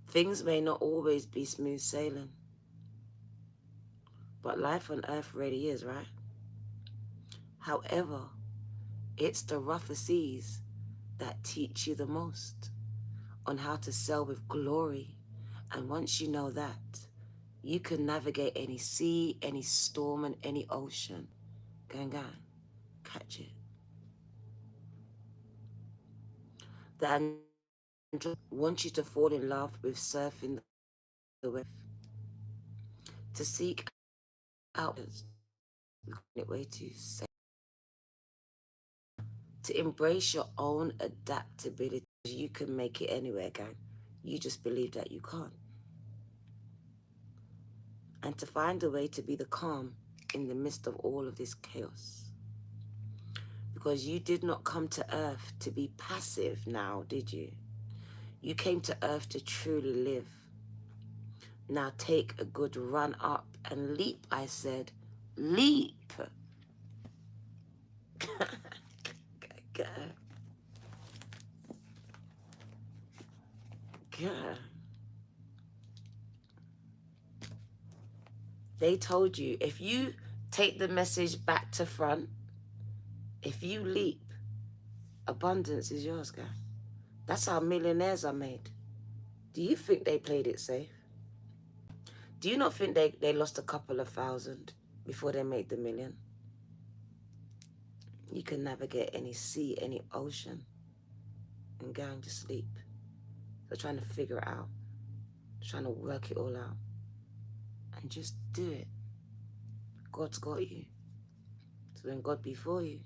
Speaker 1: Things may not always be smooth sailing, but life on earth really is, right? However, it's the rougher seas that teach you the most on how to sail with glory. And once you know that, you can navigate any sea, any storm, and any ocean. Gang, catch it. The android wants you to fall in love with surfing the wave, to seek out a way to say, to embrace your own adaptability. You can make it anywhere, gang. You just believe that you can't. And to find a way to be the calm in the midst of all of this chaos. Because you did not come to earth to be passive now, did you? You came to earth to truly live. Now take a good run up and leap, I said. Leap. God. They told you, if you take the message back to front, if you leap, abundance is yours, guys. That's how millionaires are made. Do you think they played it safe? Do you not think they lost a couple of thousand before they made the million? You can navigate any sea, any ocean, and going to sleep. They're trying to figure it out. They're trying to work it all out. And just do it. God's got you. So when God be for you,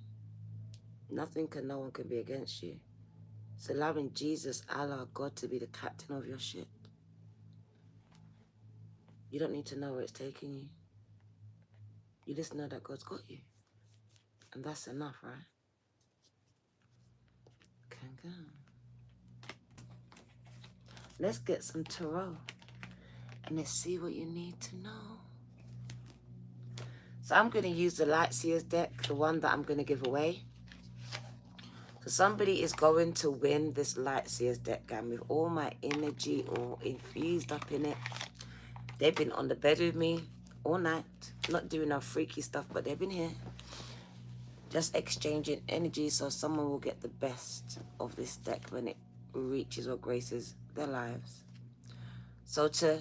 Speaker 1: no one can be against you. It's allowing Jesus, Allah, God, to be the captain of your ship. You don't need to know where it's taking you. You just know that God's got you. And that's enough, right? Can go. Let's get some tarot. And let's see what you need to know. So I'm going to use the Lightseers deck, the one that I'm going to give away. So somebody is going to win this Lightseers deck, gang, with all my energy all infused up in it. They've been on the bed with me all night, not doing no freaky stuff, but they've been here. Just exchanging energy so someone will get the best of this deck when it reaches or graces their lives. So to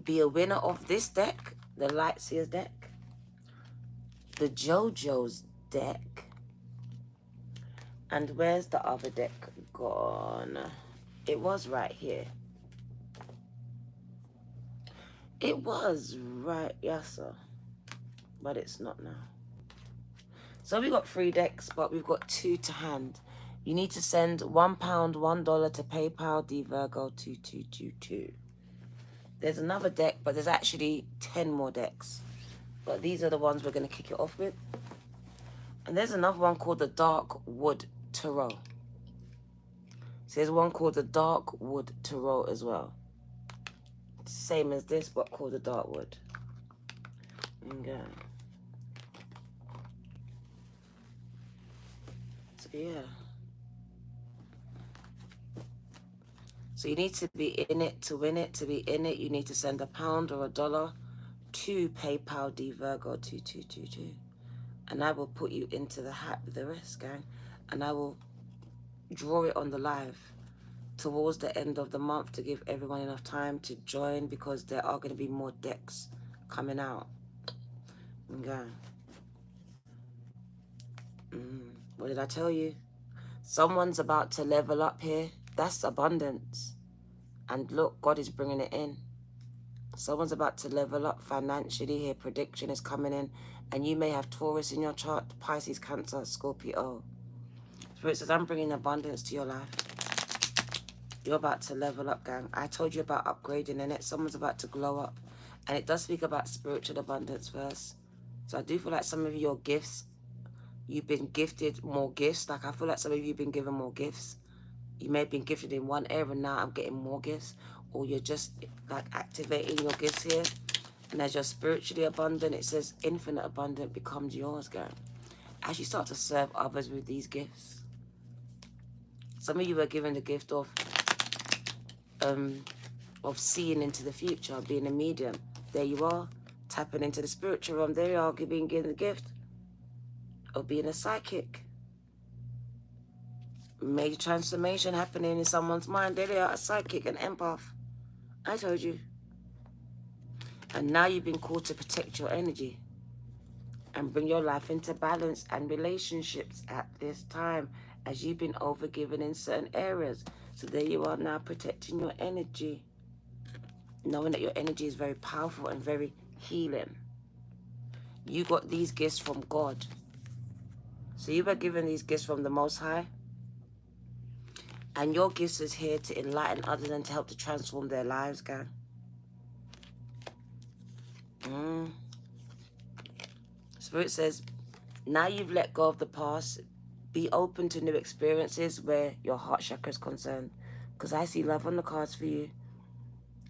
Speaker 1: be a winner of this deck, the Lightseers deck, the JoJo's deck, and where's the other deck gone? It was right here. It was right, yes, sir. But it's not now. So we got 3 decks, but we've got 2 to hand. You need to send £1, $1 to PayPal, dvirgo2222. There's another deck, but there's actually 10 more decks. But these are the ones we're going to kick it off with. And there's another one called the Dark Wood Tarot. So there's one called the Dark Wood Tarot as well. Same as this, but called the Dark Wood. Okay. So yeah. So you need to be in it to win it. To be in it, you need to send £1 or $1 to PayPal, dvirgo2222. And I will put you into the hat with the rest, gang. And I will draw it on the live towards the end of the month to give everyone enough time to join, because there are going to be more decks coming out. Okay. What did I tell you? Someone's about to level up here. That's abundance. And look, God is bringing it in. Someone's about to level up financially here. Prediction is coming in. And you may have Taurus in your chart, Pisces, Cancer, Scorpio. Spirit says, I'm bringing abundance to your life. You're about to level up, gang. I told you about upgrading in it. Someone's about to glow up. And it does speak about spiritual abundance first. So I do feel like some of your gifts, you've been gifted more gifts. Like I feel like some of you have been given more gifts. You may have been gifted in one area, now I'm getting more gifts. Or you're just like activating your gifts here. And as you're spiritually abundant, it says infinite abundance becomes yours, gang. As you start to serve others with these gifts. Some of you are given the gift of seeing into the future, being a medium. There you are, tapping into the spiritual realm. There you are, being given the gift of being a psychic. Major transformation happening in someone's mind. There they are, a psychic, an empath. I told you. And now you've been called to protect your energy and bring your life into balance and relationships at this time, as you've been overgiven in certain areas. So there you are now, protecting your energy, knowing that your energy is very powerful and very healing. You got these gifts from God. So you were given these gifts from the Most High. And your gifts is here to enlighten others and to help to transform their lives, gang. Spirit says, now you've let go of the past, be open to new experiences where your heart chakra is concerned. Because I see love on the cards for you.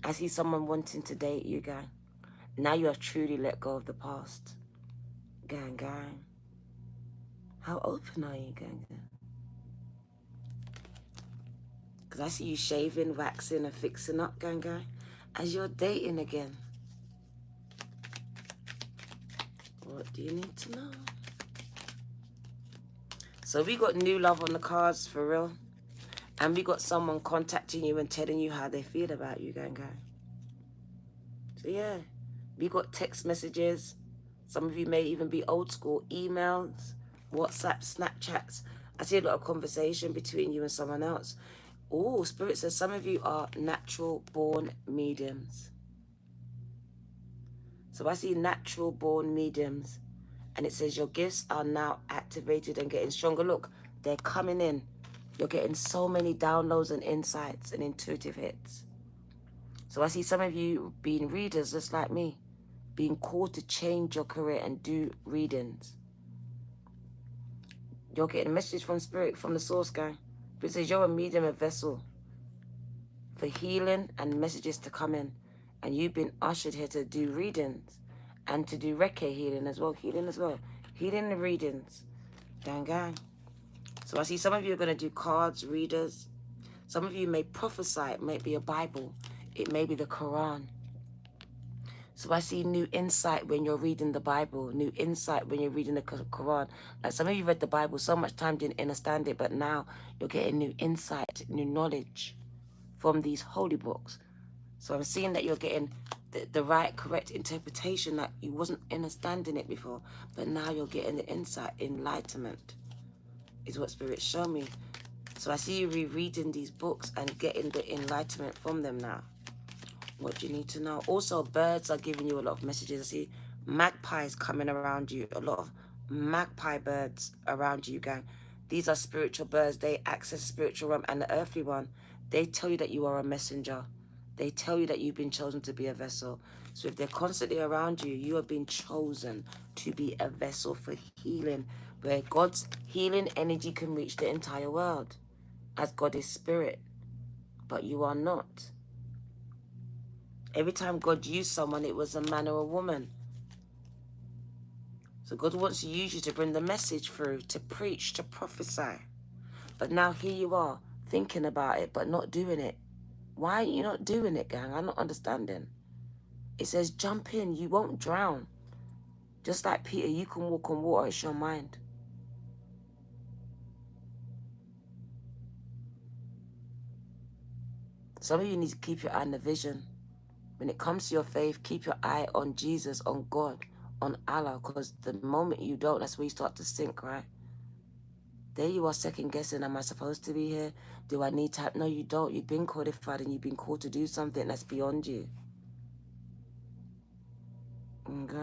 Speaker 1: I see someone wanting to date you, gang. Now you have truly let go of the past. Gang, gang. How open are you, gang, gang? Because I see you shaving, waxing, and fixing up, gang, gang, as you're dating again. What do you need to know? So we got new love on the cards, for real. And we got someone contacting you and telling you how they feel about you, gang, gang. So yeah, we got text messages. Some of you may even be old school. Emails, WhatsApp, Snapchats. I see a lot of conversation between you and someone else. Oh, Spirit says some of you are natural born mediums. So I see natural born mediums. And it says your gifts are now activated and getting stronger. Look, they're coming in. You're getting so many downloads and insights and intuitive hits. So I see some of you being readers just like me. being called to change your career and do readings. You're getting a message from Spirit, from the source, guy. It says you're a medium, a vessel for healing and messages to come in. And you've been ushered here to do readings and to do Reiki healing as well. Healing as well. Healing and readings. Gang, gang. So I see some of you are going to do cards, readers. Some of you may prophesy. It may be a Bible. It may be the Quran. So I see new insight when you're reading the Bible, new insight when you're reading the Quran. Like some of you read the Bible so much time didn't understand it, but now you're getting new insight, new knowledge from these holy books. So I'm seeing that you're getting the right, correct interpretation, that you wasn't understanding it before, but now you're getting the insight, enlightenment is what Spirit showed me. So I see you rereading these books and getting the enlightenment from them now. What do you need to know? Also, birds are giving you a lot of messages. I see magpies coming around you. A lot of magpie birds around you, gang. These are spiritual birds. They access the spiritual realm, and the earthly one, they tell you that you are a messenger. They tell you that you've been chosen to be a vessel. So if they're constantly around you, you have been chosen to be a vessel for healing, where God's healing energy can reach the entire world, as God is spirit, but you are not. Every time God used someone, it was a man or a woman. So God wants to use you to bring the message through, to preach, to prophesy. But now here you are, thinking about it, but not doing it. Why are you not doing it, gang? I'm not understanding. It says, jump in, you won't drown. Just like Peter, you can walk on water, it's your mind. Some of you need to keep your eye on the vision. When it comes to your faith, keep your eye on Jesus, on God, on Allah, because the moment you don't, that's where you start to sink, right? There you are second guessing, am I supposed to be here? Do I need to? No, you don't. You've been qualified and you've been called to do something that's beyond you. Okay.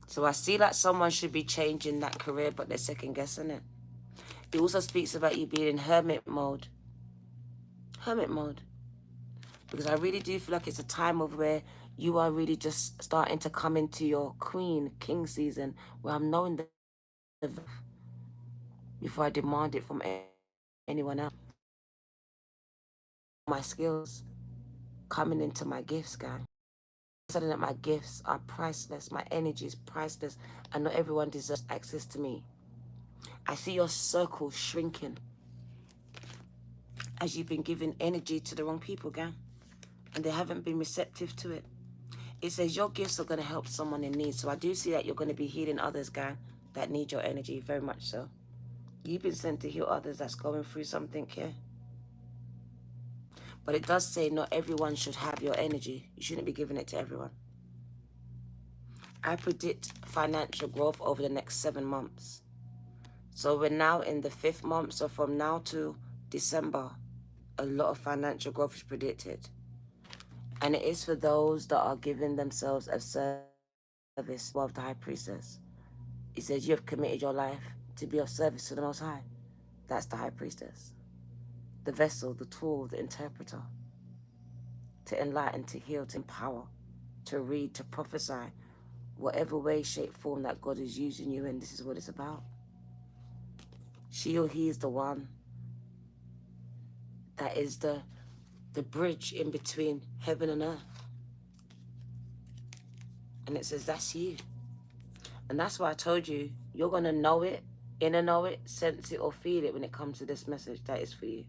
Speaker 1: So I see that someone should be changing that career, but they're second guessing it. It also speaks about you being in hermit mode. Hermit mode. Because I really do feel like it's a time of where you are really just starting to come into your king season, where I'm knowing the before I demand it from anyone else. My skills coming into my gifts, gang. Saying that my gifts are priceless, my energy is priceless, and not everyone deserves access to me. I see your circle shrinking as you've been giving energy to the wrong people, gang, and they haven't been receptive to it. It says your gifts are going to help someone in need. So I do see that you're going to be healing others, gang, that need your energy, very much so. You've been sent to heal others that's going through something here. But it does say not everyone should have your energy. You shouldn't be giving it to everyone. I predict financial growth over the next 7 months. So we're now in the 5th month. So from now to December, a lot of financial growth is predicted. And it is for those that are giving themselves a service of the High Priestess. It says you have committed your life to be of service to the Most High. That's the High Priestess. The vessel, the tool, the interpreter. To enlighten, to heal, to empower, to read, to prophesy. Whatever way, shape, form that God is using you in, this is what it's about. She or he is the one that is the bridge in between heaven and earth. And it says that's you. And that's why I told you, you're going to know it, inner know it, sense it, or feel it when it comes to this message that is for you.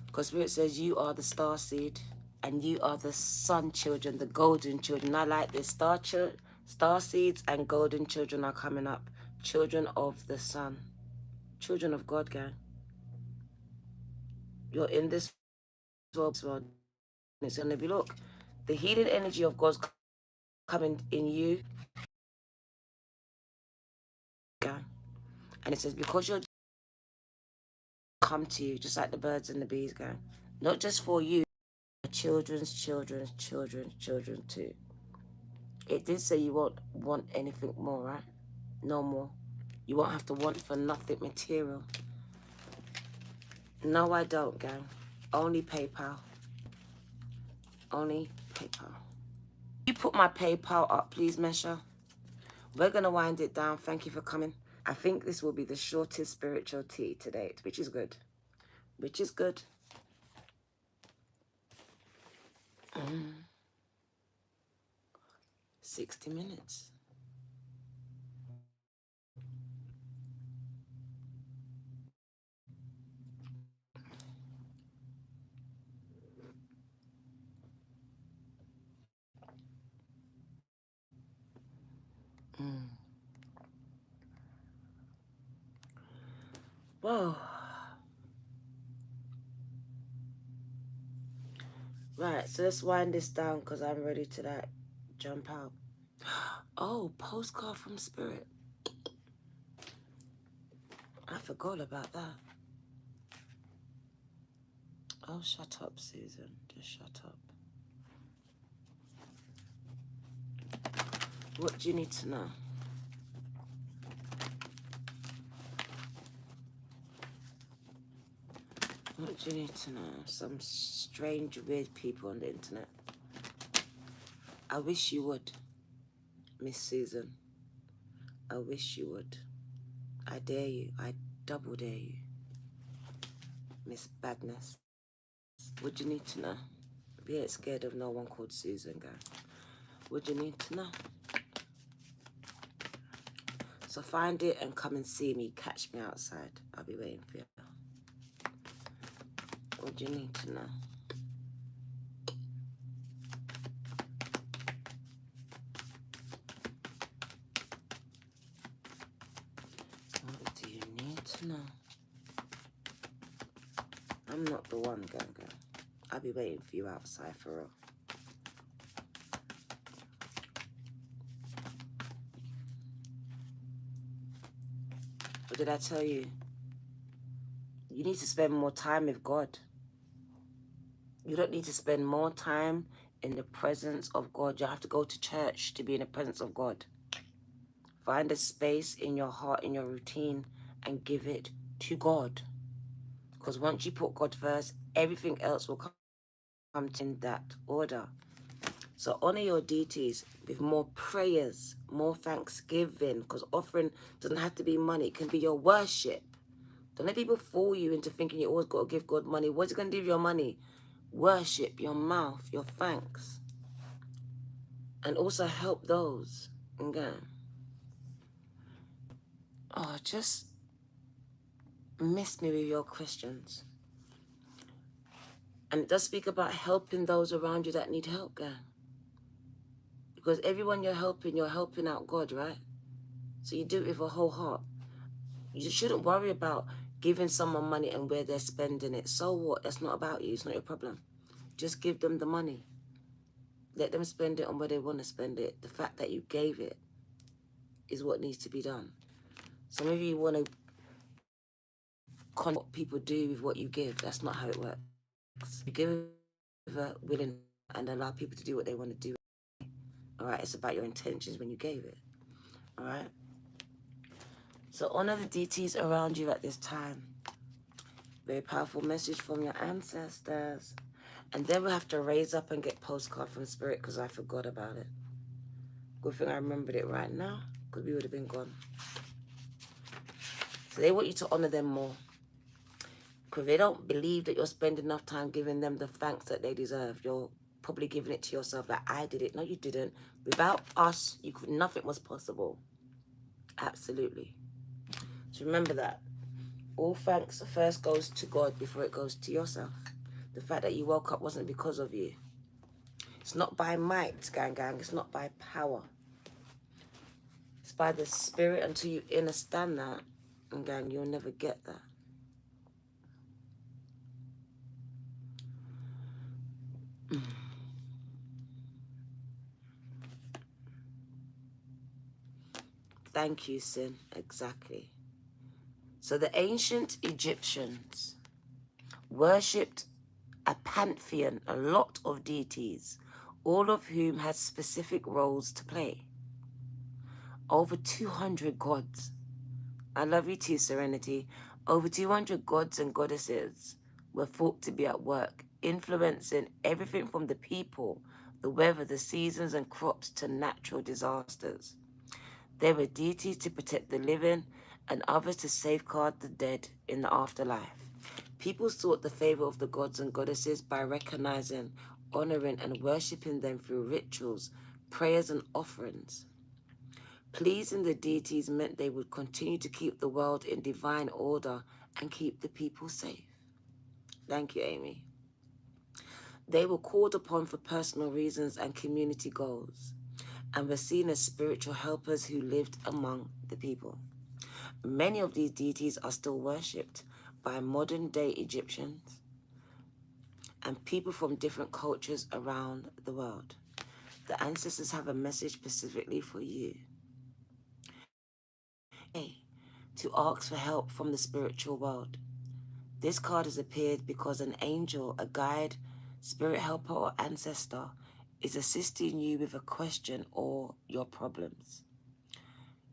Speaker 1: Because Spirit says you are the star seed and you are the sun children, the golden children. I like this. Star seeds and golden children are coming up. Children of the sun. Children of God, gang. You're in this world. It's going to be, look, the healing energy of God's coming in you. Gang. And it says, because you're come to you, just like the birds and the bees, gang. Not just for you, but children's children too. It did say you won't want anything more, right? No more. You won't have to want for nothing material. No, I don't, gang. Only PayPal. Only PayPal. You put my PayPal up, please, Mesha. We're going to wind it down. Thank you for coming. I think this will be the shortest spiritual tea to date, which is good. Which is good. 60 minutes. Whoa. Right, so let's wind this down because I'm ready to jump out. Oh, postcard from Spirit. I forgot about that. Oh, shut up, Susan. Just shut up. What do you need to know? What do you need to know? Some strange, weird people on the internet. I wish you would, Miss Susan. I wish you would. I dare you. I double dare you. Miss Badness. What do you need to know? We ain't scared of no one called Susan, guy. What do you need to know? So find it and come and see me. Catch me outside. I'll be waiting for you. What do you need to know? What do you need to know? I'm not the one, girl. I'll be waiting for you outside for real. What did I tell you? You need to spend more time with God. You don't need to spend more time in the presence of God. You have to go to church to be in the presence of God. Find a space in your heart, in your routine, and give it to God. Because once you put God first, everything else will come in that order. So honor your deities with more prayers, more thanksgiving, because offering doesn't have to be money. It can be your worship. Don't let people fool you into thinking you always got to give God money. What's it going to do with your money? Worship, your mouth, your thanks. And also help those. Okay. Oh, just miss me with your questions. And it does speak about helping those around you that need help, girl. Because everyone you're helping out God, right? So you do it with a whole heart. You shouldn't worry about giving someone money and where they're spending it. So what? That's not about you. It's not your problem. Just give them the money. Let them spend it on where they want to spend it. The fact that you gave it is what needs to be done. Some of you want to what people do with what you give. That's not how it works. You give it willing and allow people to do what they want to do. All right? It's about your intentions when you gave it. All right? So honor the deities around you at this time. Very powerful message from your ancestors. And then we have to raise up and get postcard from Spirit because I forgot about it. Good thing I remembered it right now because we would have been gone. So they want you to honor them more. Because they don't believe that you're spending enough time giving them the thanks that they deserve. You're probably giving it to yourself like, I did it. No, you didn't. Without us, nothing was possible. Absolutely. So remember that. All thanks first goes to God before it goes to yourself. The fact that you woke up wasn't because of you. It's not by might, gang. It's not by power. It's by the Spirit. Until you understand that, and gang, you'll never get that. Thank you, Sin. Exactly. So the ancient Egyptians worshipped a pantheon, a lot of deities, all of whom had specific roles to play. Over 200 gods. I love you too, Serenity. Over 200 gods and goddesses were thought to be at work, influencing everything from the people, the weather, the seasons and crops to natural disasters. There were deities to protect the living and others to safeguard the dead in the afterlife. People sought the favor of the gods and goddesses by recognizing, honoring, and worshipping them through rituals, prayers, and offerings. Pleasing the deities meant they would continue to keep the world in divine order and keep the people safe. Thank you, Amy. They were called upon for personal reasons and community goals, and were seen as spiritual helpers who lived among the people. Many of these deities are still worshipped by modern-day Egyptians and people from different cultures around the world. The ancestors have a message specifically for you. To ask for help from the spiritual world. This card has appeared because an angel, a guide, spirit helper, or ancestor is assisting you with a question or your problems.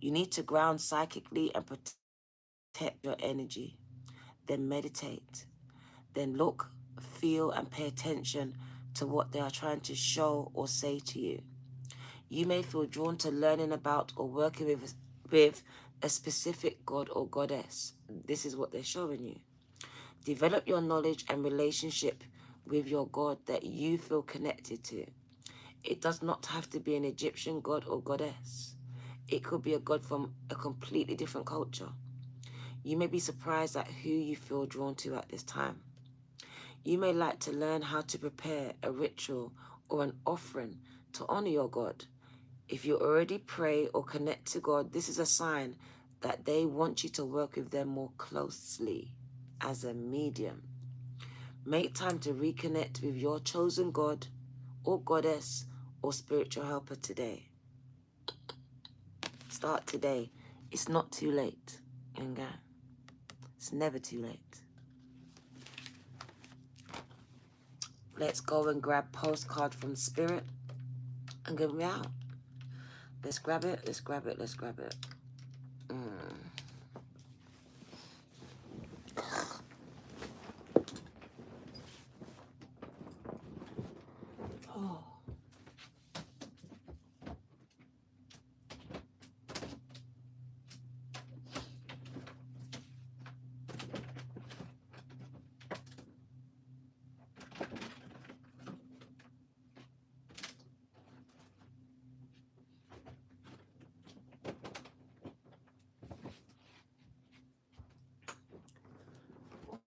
Speaker 1: You need to ground psychically and protect your energy. Then meditate. Then look, feel, and pay attention to what they are trying to show or say to you. You may feel drawn to learning about or working with a specific god or goddess. This is what they're showing you. Develop your knowledge and relationship with your god that you feel connected to. It does not have to be an Egyptian god or goddess. It could be a god from a completely different culture. You may be surprised at who you feel drawn to at this time. You may like to learn how to prepare a ritual or an offering to honor your god. If you already pray or connect to God, this is a sign that they want you to work with them more closely as a medium. Make time to reconnect with your chosen God or goddess or spiritual helper today. Start today. It's not too late. It's never too late. Let's go and grab postcard from Spirit and give me out. Let's grab it. Let's grab it. Let's grab it. Oh.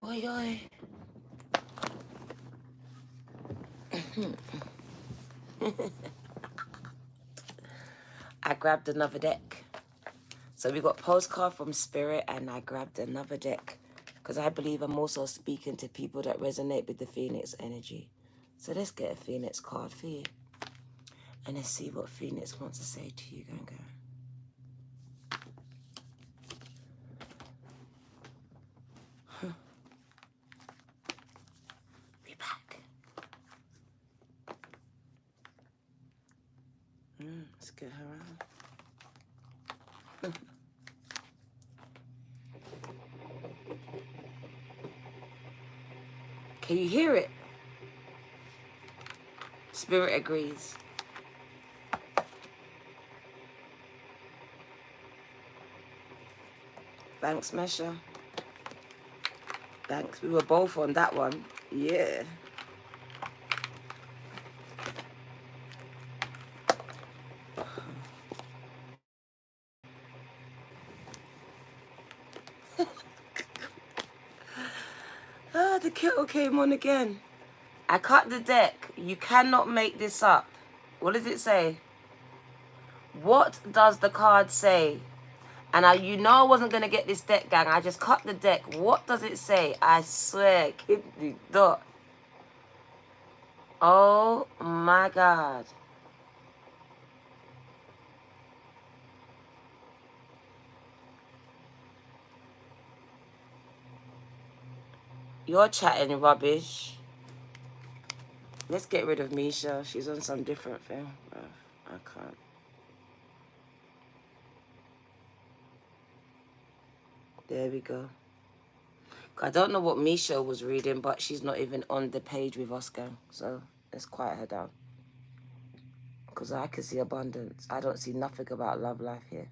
Speaker 1: Oi, oi. I grabbed another deck. So we got postcard from Spirit and I grabbed another deck because I believe I'm also speaking to people that resonate with the Phoenix energy. So let's get a Phoenix card for you. And let's see what Phoenix wants to say to you, Ganga. Be back. Let's get her out. Can you hear it? Spirit agrees. Thanks, Mesha. Thanks. We were both on that one. Yeah. Ah, the kettle came on again. I cut the deck. You cannot make this up. What does it say? What does the card say? And you know I wasn't going to get this deck, gang. I just cut the deck. What does it say? I swear. Kidney dot. Oh, my God. You're chatting rubbish. Let's get rid of Misha. She's on some different thing. I can't. There we go. I don't know what Misha was reading, but she's not even on the page with us, gang. So let's quiet her down. Because I can see abundance. I don't see nothing about love life here.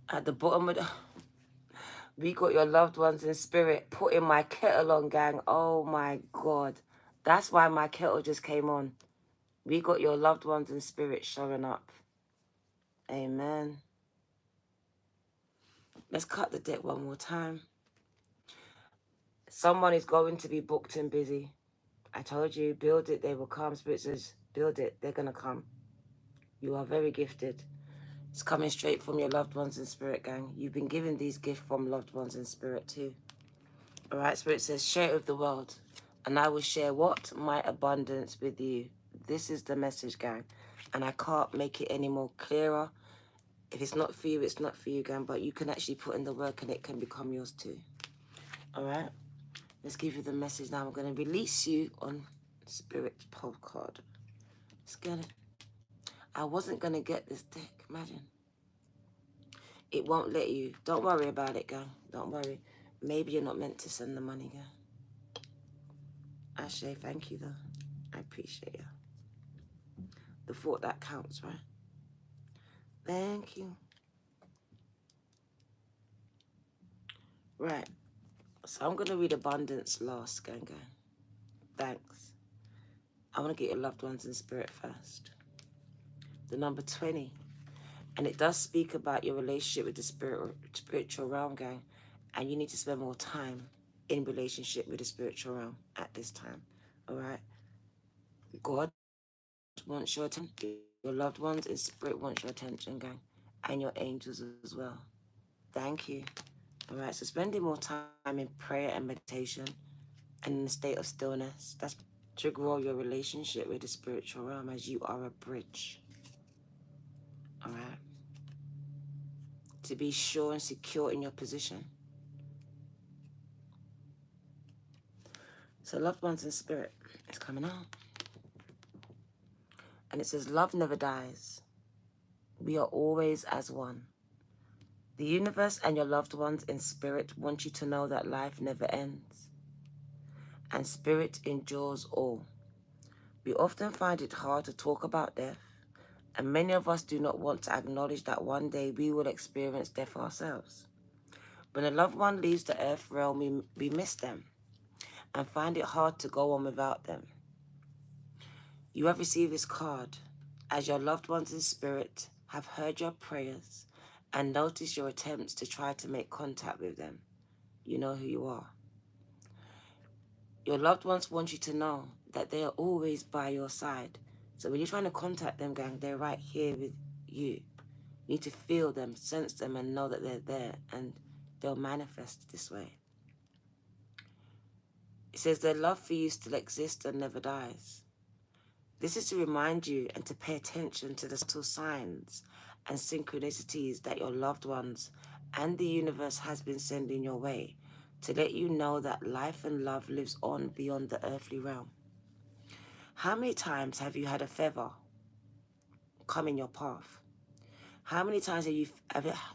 Speaker 1: At the bottom of the... We got your loved ones in spirit. Putting my kettle on, gang. Oh my God. That's why my kettle just came on. We got your loved ones in spirit showing up. Amen. Let's cut the deck one more time. Someone is going to be booked and busy. I told you, build it, they will come. Spirit says, build it, they're going to come. You are very gifted. It's coming straight from your loved ones in spirit, gang. You've been given these gifts from loved ones in spirit too. All right, Spirit says, share it with the world. And I will share what? My abundance with you. This is the message, gang. And I can't make it any more clearer. If it's not for you, it's not for you, gang. But you can actually put in the work and it can become yours too. All right? Let's give you the message now. I'm going to release you on Spirit Postcard. Let's get it. I wasn't going to get this deck. Imagine. It won't let you. Don't worry about it, gang. Don't worry. Maybe you're not meant to send the money, gang. Ashe, thank you, though. I appreciate you. The thought that counts, right? Thank you. Right. So I'm going to read abundance last, gang. Thanks. I want to get your loved ones in spirit first. The number 20. And it does speak about your relationship with the spiritual realm, gang. And you need to spend more time in relationship with the spiritual realm at this time. All right? God wants your attention. Your loved ones in spirit wants your attention, gang. And your angels as well. Thank you. All right? So spending more time in prayer and meditation and in a state of stillness. That's to grow your relationship with the spiritual realm as you are a bridge. All right? To be sure and secure in your position. So loved ones in spirit is coming out. And it says, love never dies. We are always as one. The universe and your loved ones in spirit want you to know that life never ends. And spirit endures all. We often find it hard to talk about death. And many of us do not want to acknowledge that one day we will experience death ourselves. When a loved one leaves the earth realm, we miss them and find it hard to go on without them. You have received this card as your loved ones in spirit have heard your prayers and noticed your attempts to try to make contact with them. You know who you are. Your loved ones want you to know that they are always by your side. So when you're trying to contact them, gang, they're right here with you. You need to feel them, sense them, and know that they're there, and they'll manifest this way. It says their love for you still exists and never dies. This is to remind you and to pay attention to the subtle signs and synchronicities that your loved ones and the universe has been sending your way to let you know that life and love lives on beyond the earthly realm. How many times have you had a feather come in your path? How many times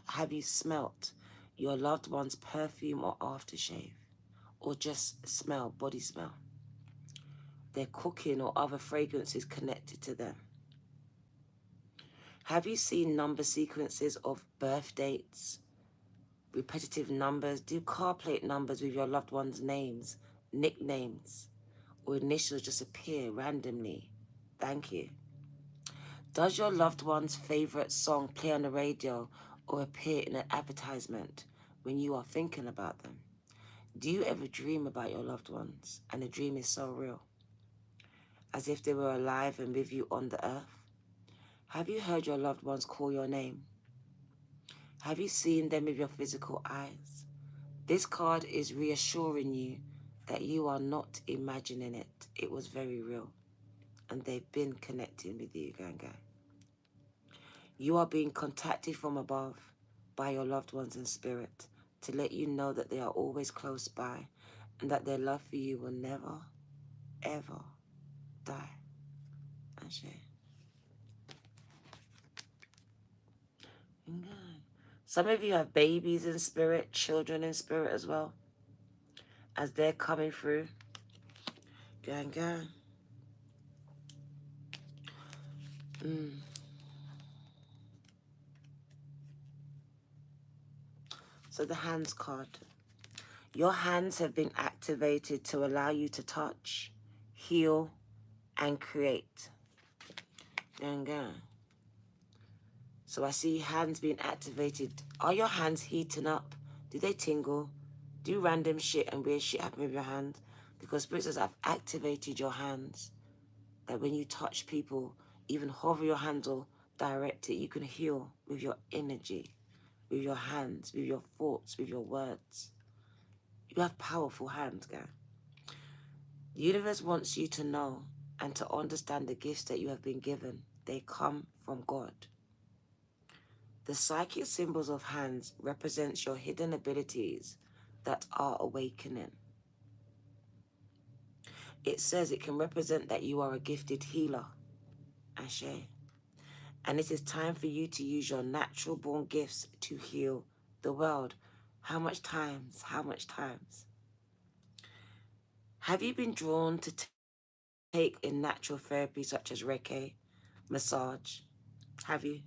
Speaker 1: have you smelt your loved one's perfume or aftershave, or just smell, body smell? Their cooking or other fragrances connected to them. Have you seen number sequences of birth dates, repetitive numbers? Do car plate numbers with your loved ones' names, nicknames, or initials just appear randomly? Thank you. Does your loved one's favorite song play on the radio or appear in an advertisement when you are thinking about them? Do you ever dream about your loved ones and the dream is so real, as if they were alive and with you on the earth? Have you heard your loved ones call your name? Have you seen them with your physical eyes? This card is reassuring you that you are not imagining it. It was very real. And they've been connecting with you, gang. You are being contacted from above by your loved ones in spirit to let you know that they are always close by and that their love for you will never, ever die. Ashe. Okay. Some of you have babies in spirit, children in spirit as well, as they're coming through. Gang, gang. So the hands card. Your hands have been activated to allow you to touch, heal, and create. Gang, gang. So I see hands being activated. Are your hands heating up? Do they tingle? Do random shit and weird shit happen with your hands? Because Spirit says, I've activated your hands. That when you touch people, even hover your hands or direct it, you can heal with your energy, with your hands, with your thoughts, with your words. You have powerful hands, guys. The universe wants you to know and to understand the gifts that you have been given. They come from God. The psychic symbols of hands represents your hidden abilities that are awakening. It says it can represent that you are a gifted healer. Ashe. And it is time for you to use your natural born gifts to heal the world. How much times? How much times? Have you been drawn to take in natural therapy such as Reiki, massage? Have you?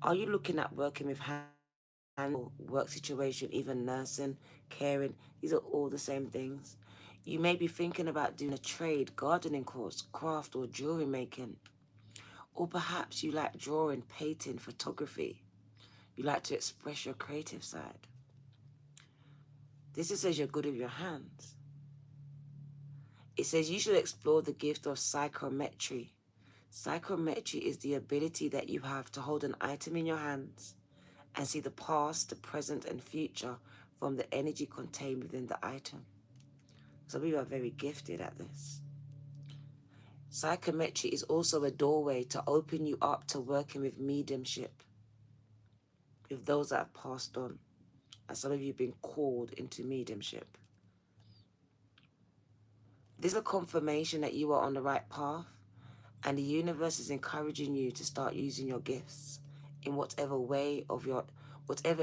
Speaker 1: Are you looking at working with hands, work situation, even nursing, caring? These are all the same things. You may be thinking about doing a trade, gardening course, craft, or jewelry making. Or perhaps you like drawing, painting, photography. You like to express your creative side. This says you're good with your hands. It says you should explore the gift of psychometry. Psychometry is the ability that you have to hold an item in your hands and see the past, the present, and future from the energy contained within the item. Some of you are very gifted at this. Psychometry is also a doorway to open you up to working with mediumship, with those that have passed on. And some of you have been called into mediumship. This is a confirmation that you are on the right path, and the universe is encouraging you to start using your gifts in whatever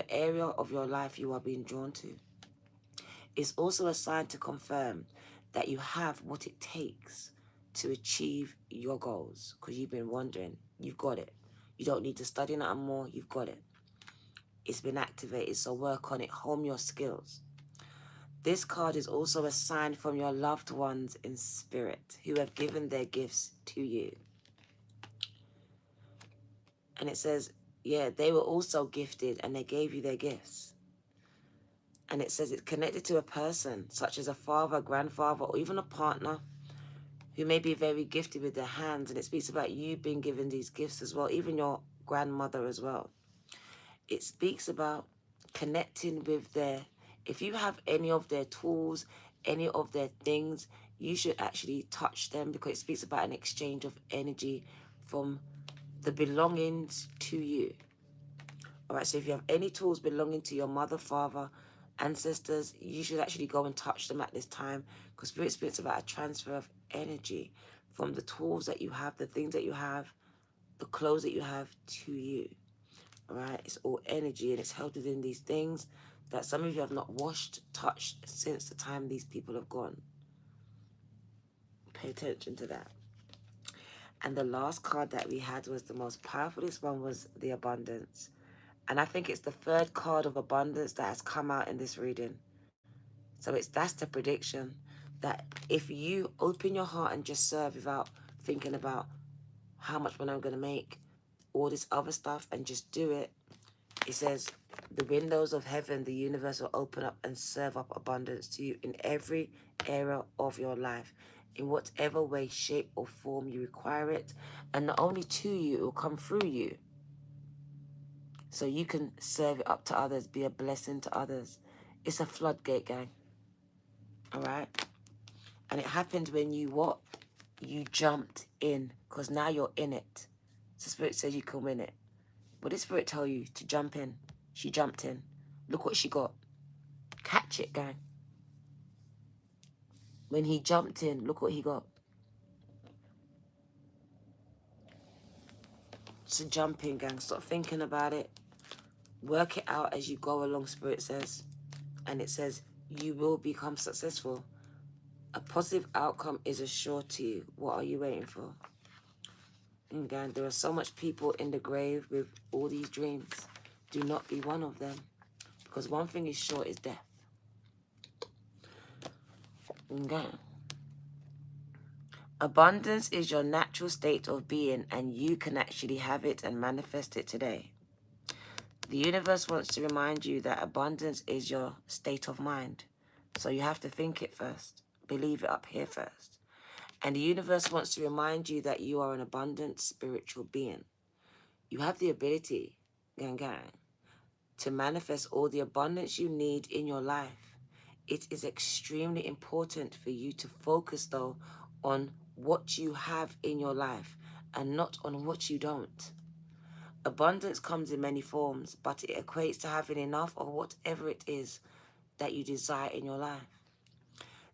Speaker 1: area of your life you are being drawn to. It's also a sign to confirm that you have what it takes to achieve your goals, because you've been wondering. You've got it. You don't need to study nothing more. You've got it. It's been activated, so work on it. Hone your skills. This card is also a sign from your loved ones in spirit who have given their gifts to you. And it says, yeah, they were also gifted and they gave you their gifts. And it says it's connected to a person, such as a father, grandfather, or even a partner who may be very gifted with their hands. And it speaks about you being given these gifts as well, even your grandmother as well. It speaks about connecting with if you have any of their tools, any of their things, you should actually touch them, because it speaks about an exchange of energy from the belongings to you. All right, so if you have any tools belonging to your mother, father, ancestors, you should actually go and touch them at this time, because Spirit speaks about a transfer of energy from the tools that you have, the things that you have, the clothes that you have to you. All right, it's all energy, and it's held within these things that some of you have not washed, touched since the time these people have gone. Pay attention to that. And the last card that we had was the most powerful. This one was the abundance. And I think it's the third card of abundance that has come out in this reading. So that's the prediction, that if you open your heart and just serve without thinking about how much money I'm going to make, all this other stuff, and just do it, it says the windows of heaven, the universe will open up and serve up abundance to you in every area of your life, in whatever way, shape, or form you require it. And not only to you, it will come through you. So you can serve it up to others, be a blessing to others. It's a floodgate, gang. All right? And it happened when you what? You jumped in, because now you're in it. So Spirit says you can win it. What did Spirit tell you? To jump in. She jumped in. Look what she got. Catch it, gang. When he jumped in, look what he got. So jump in, gang. Stop thinking about it. Work it out as you go along, Spirit says. And it says, you will become successful. A positive outcome is assured to you. What are you waiting for? And gang, there are so much people in the grave with all these dreams. Do not be one of them. Because one thing is sure is death. And gang, abundance is your natural state of being, and you can actually have it and manifest it today. The universe wants to remind you that abundance is your state of mind. So you have to think it first. Believe it up here first. And the universe wants to remind you that you are an abundant spiritual being. You have the ability, gang gang, to manifest all the abundance you need in your life. It is extremely important for you to focus, though, on what you have in your life and not on what you don't. Abundance comes in many forms, but it equates to having enough of whatever it is that you desire in your life.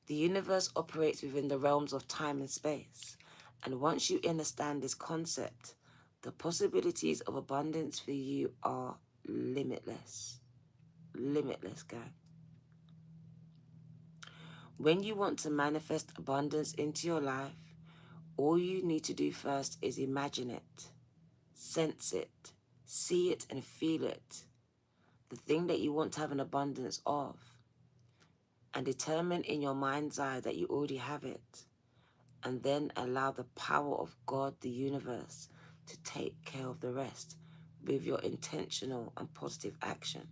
Speaker 1: The universe operates within the realms of time and space. And once you understand this concept, the possibilities of abundance for you are limitless. Limitless, gang. When you want to manifest abundance into your life, all you need to do first is imagine it, sense it, see it and feel it. The thing that you want to have an abundance of. And determine in your mind's eye that you already have it. And then allow the power of God, the universe, to take care of the rest with your intentional and positive action.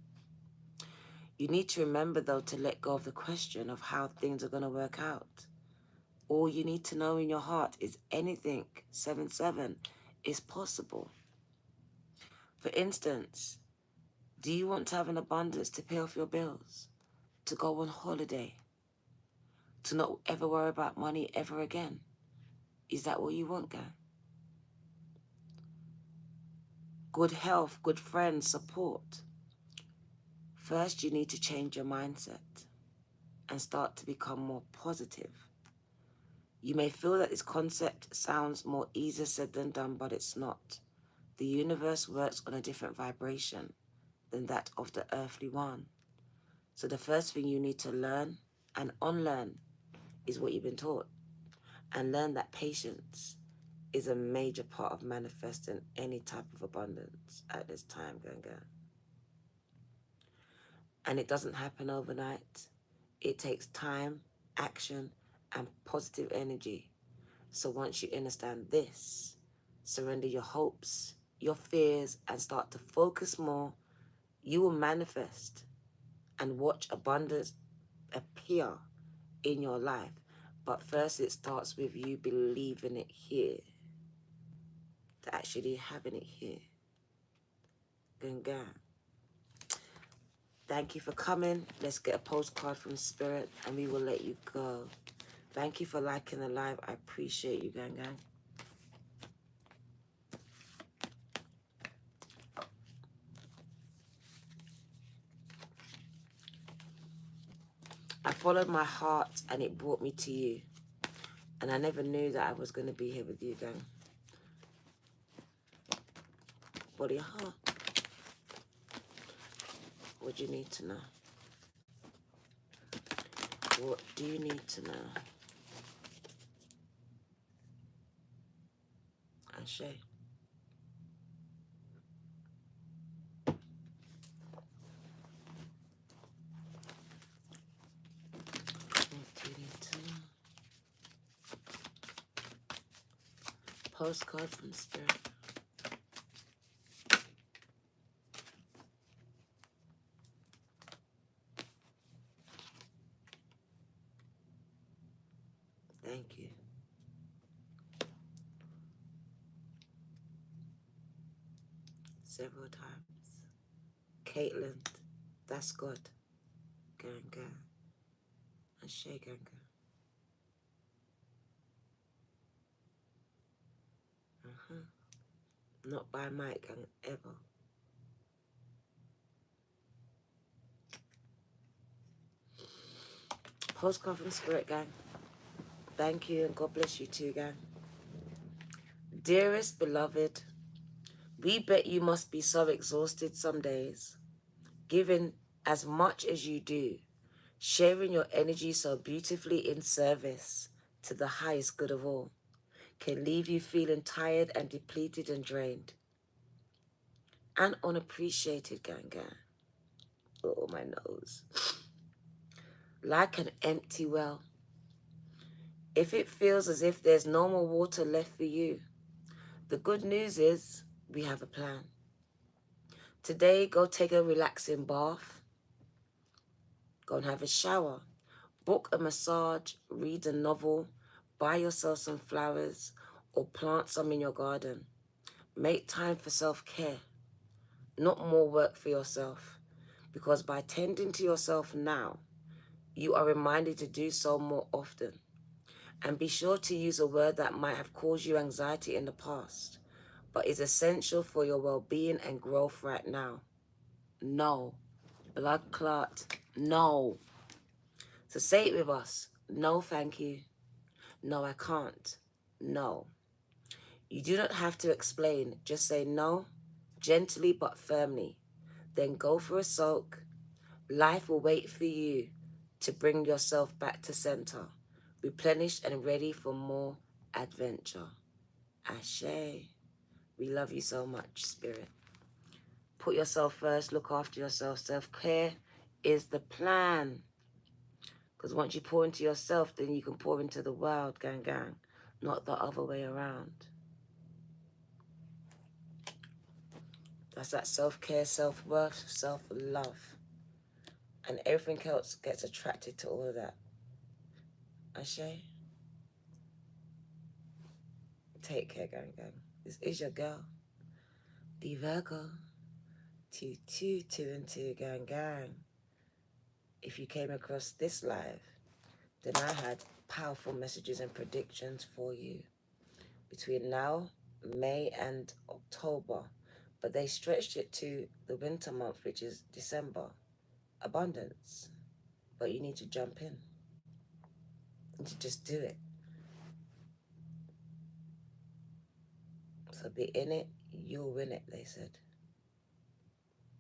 Speaker 1: You need to remember, though, to let go of the question of how things are going to work out. All you need to know in your heart is anything, 7-7, is possible. For instance, do you want to have an abundance to pay off your bills? To go on holiday? To not ever worry about money ever again? Is that what you want, gang? Good health, good friends, support. First, you need to change your mindset and start to become more positive. You may feel that this concept sounds more easier said than done, but it's not. The universe works on a different vibration than that of the earthly one. So the first thing you need to learn and unlearn is what you've been taught. And learn that patience is a major part of manifesting any type of abundance at this time, gang. And it doesn't happen overnight. It takes time, action, and positive energy. So once you understand this, surrender your hopes, your fears, and start to focus more, you will manifest and watch abundance appear in your life. But first, it starts with you believing it here, to actually having it here. Gang. Thank you for coming. Let's get a postcard from Spirit and we will let you go. Thank you for liking the live. I appreciate you, gang. I followed my heart and it brought me to you. And I never knew that I was going to be here with you, gang. Follow your heart. What do you need to know? What do you need to know? Ashe. What do you need to know? Postcard from Spirit. Thank you. Several times. Caitlin, that's good. Gang. Ashe, gang. Not by might, gang, ever. Postcard from Spirit, gang. Thank you and God bless you too, gang. Dearest beloved, We bet you must be so exhausted some days, giving as much as you do, sharing your energy so beautifully in service to the highest good of all, can leave you feeling tired and depleted and drained and unappreciated, gang gang. Oh, my nose. Like an empty well. If it feels as if there's no more water left for you, the good news is we have a plan. Today, go take a relaxing bath, go and have a shower, book a massage, read a novel, buy yourself some flowers, or plant some in your garden. Make time for self-care, not more work for yourself, because by tending to yourself now, you are reminded to do so more often. And be sure to use a word that might have caused you anxiety in the past, but is essential for your well-being and growth right now. No. Blood clot. No. So say it with us. No, thank you. No, I can't. No. You do not have to explain. Just say no, gently but firmly. Then go for a soak. Life will wait for you to bring yourself back to center, replenished and ready for more adventure. Ashe. We love you so much, Spirit. Put yourself first. Look after yourself. Self-care is the plan. Because once you pour into yourself, then you can pour into the world, gang, gang. Not the other way around. That's that self-care, self-worth, self-love. And everything else gets attracted to all of that. Ashe? Take care, gang, gang. This is your girl, the Virgo. 2, gang, gang. If you came across this live, then I had powerful messages and predictions for you between now, May and October, but they stretched it to the winter month, which is December. Abundance. But you need to jump in. You need to just do it. So be in it, you'll win it, they said.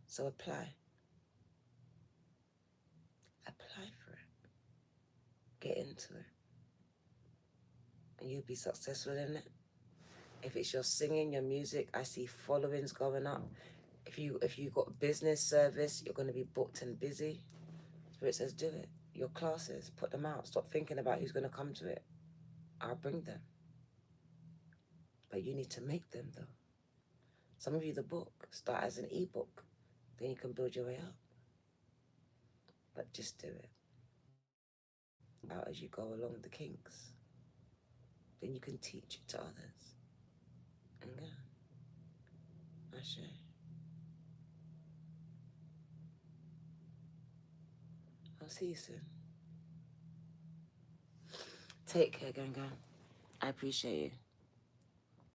Speaker 1: So apply. Apply for it. Get into it. And you'll be successful in it. If it's your singing, your music, I see followings going up. If you got business service, you're going to be booked and busy. Spirit says do it. Your classes, put them out. Stop thinking about who's going to come to it. I'll bring them. But you need to make them, though. Some of you, the book, start as an ebook. Then you can build your way up. But just do it. Out as you go along the kinks. Then you can teach it to others. And go. Ashe. I'll see you soon. Take care, gang gang. I appreciate you.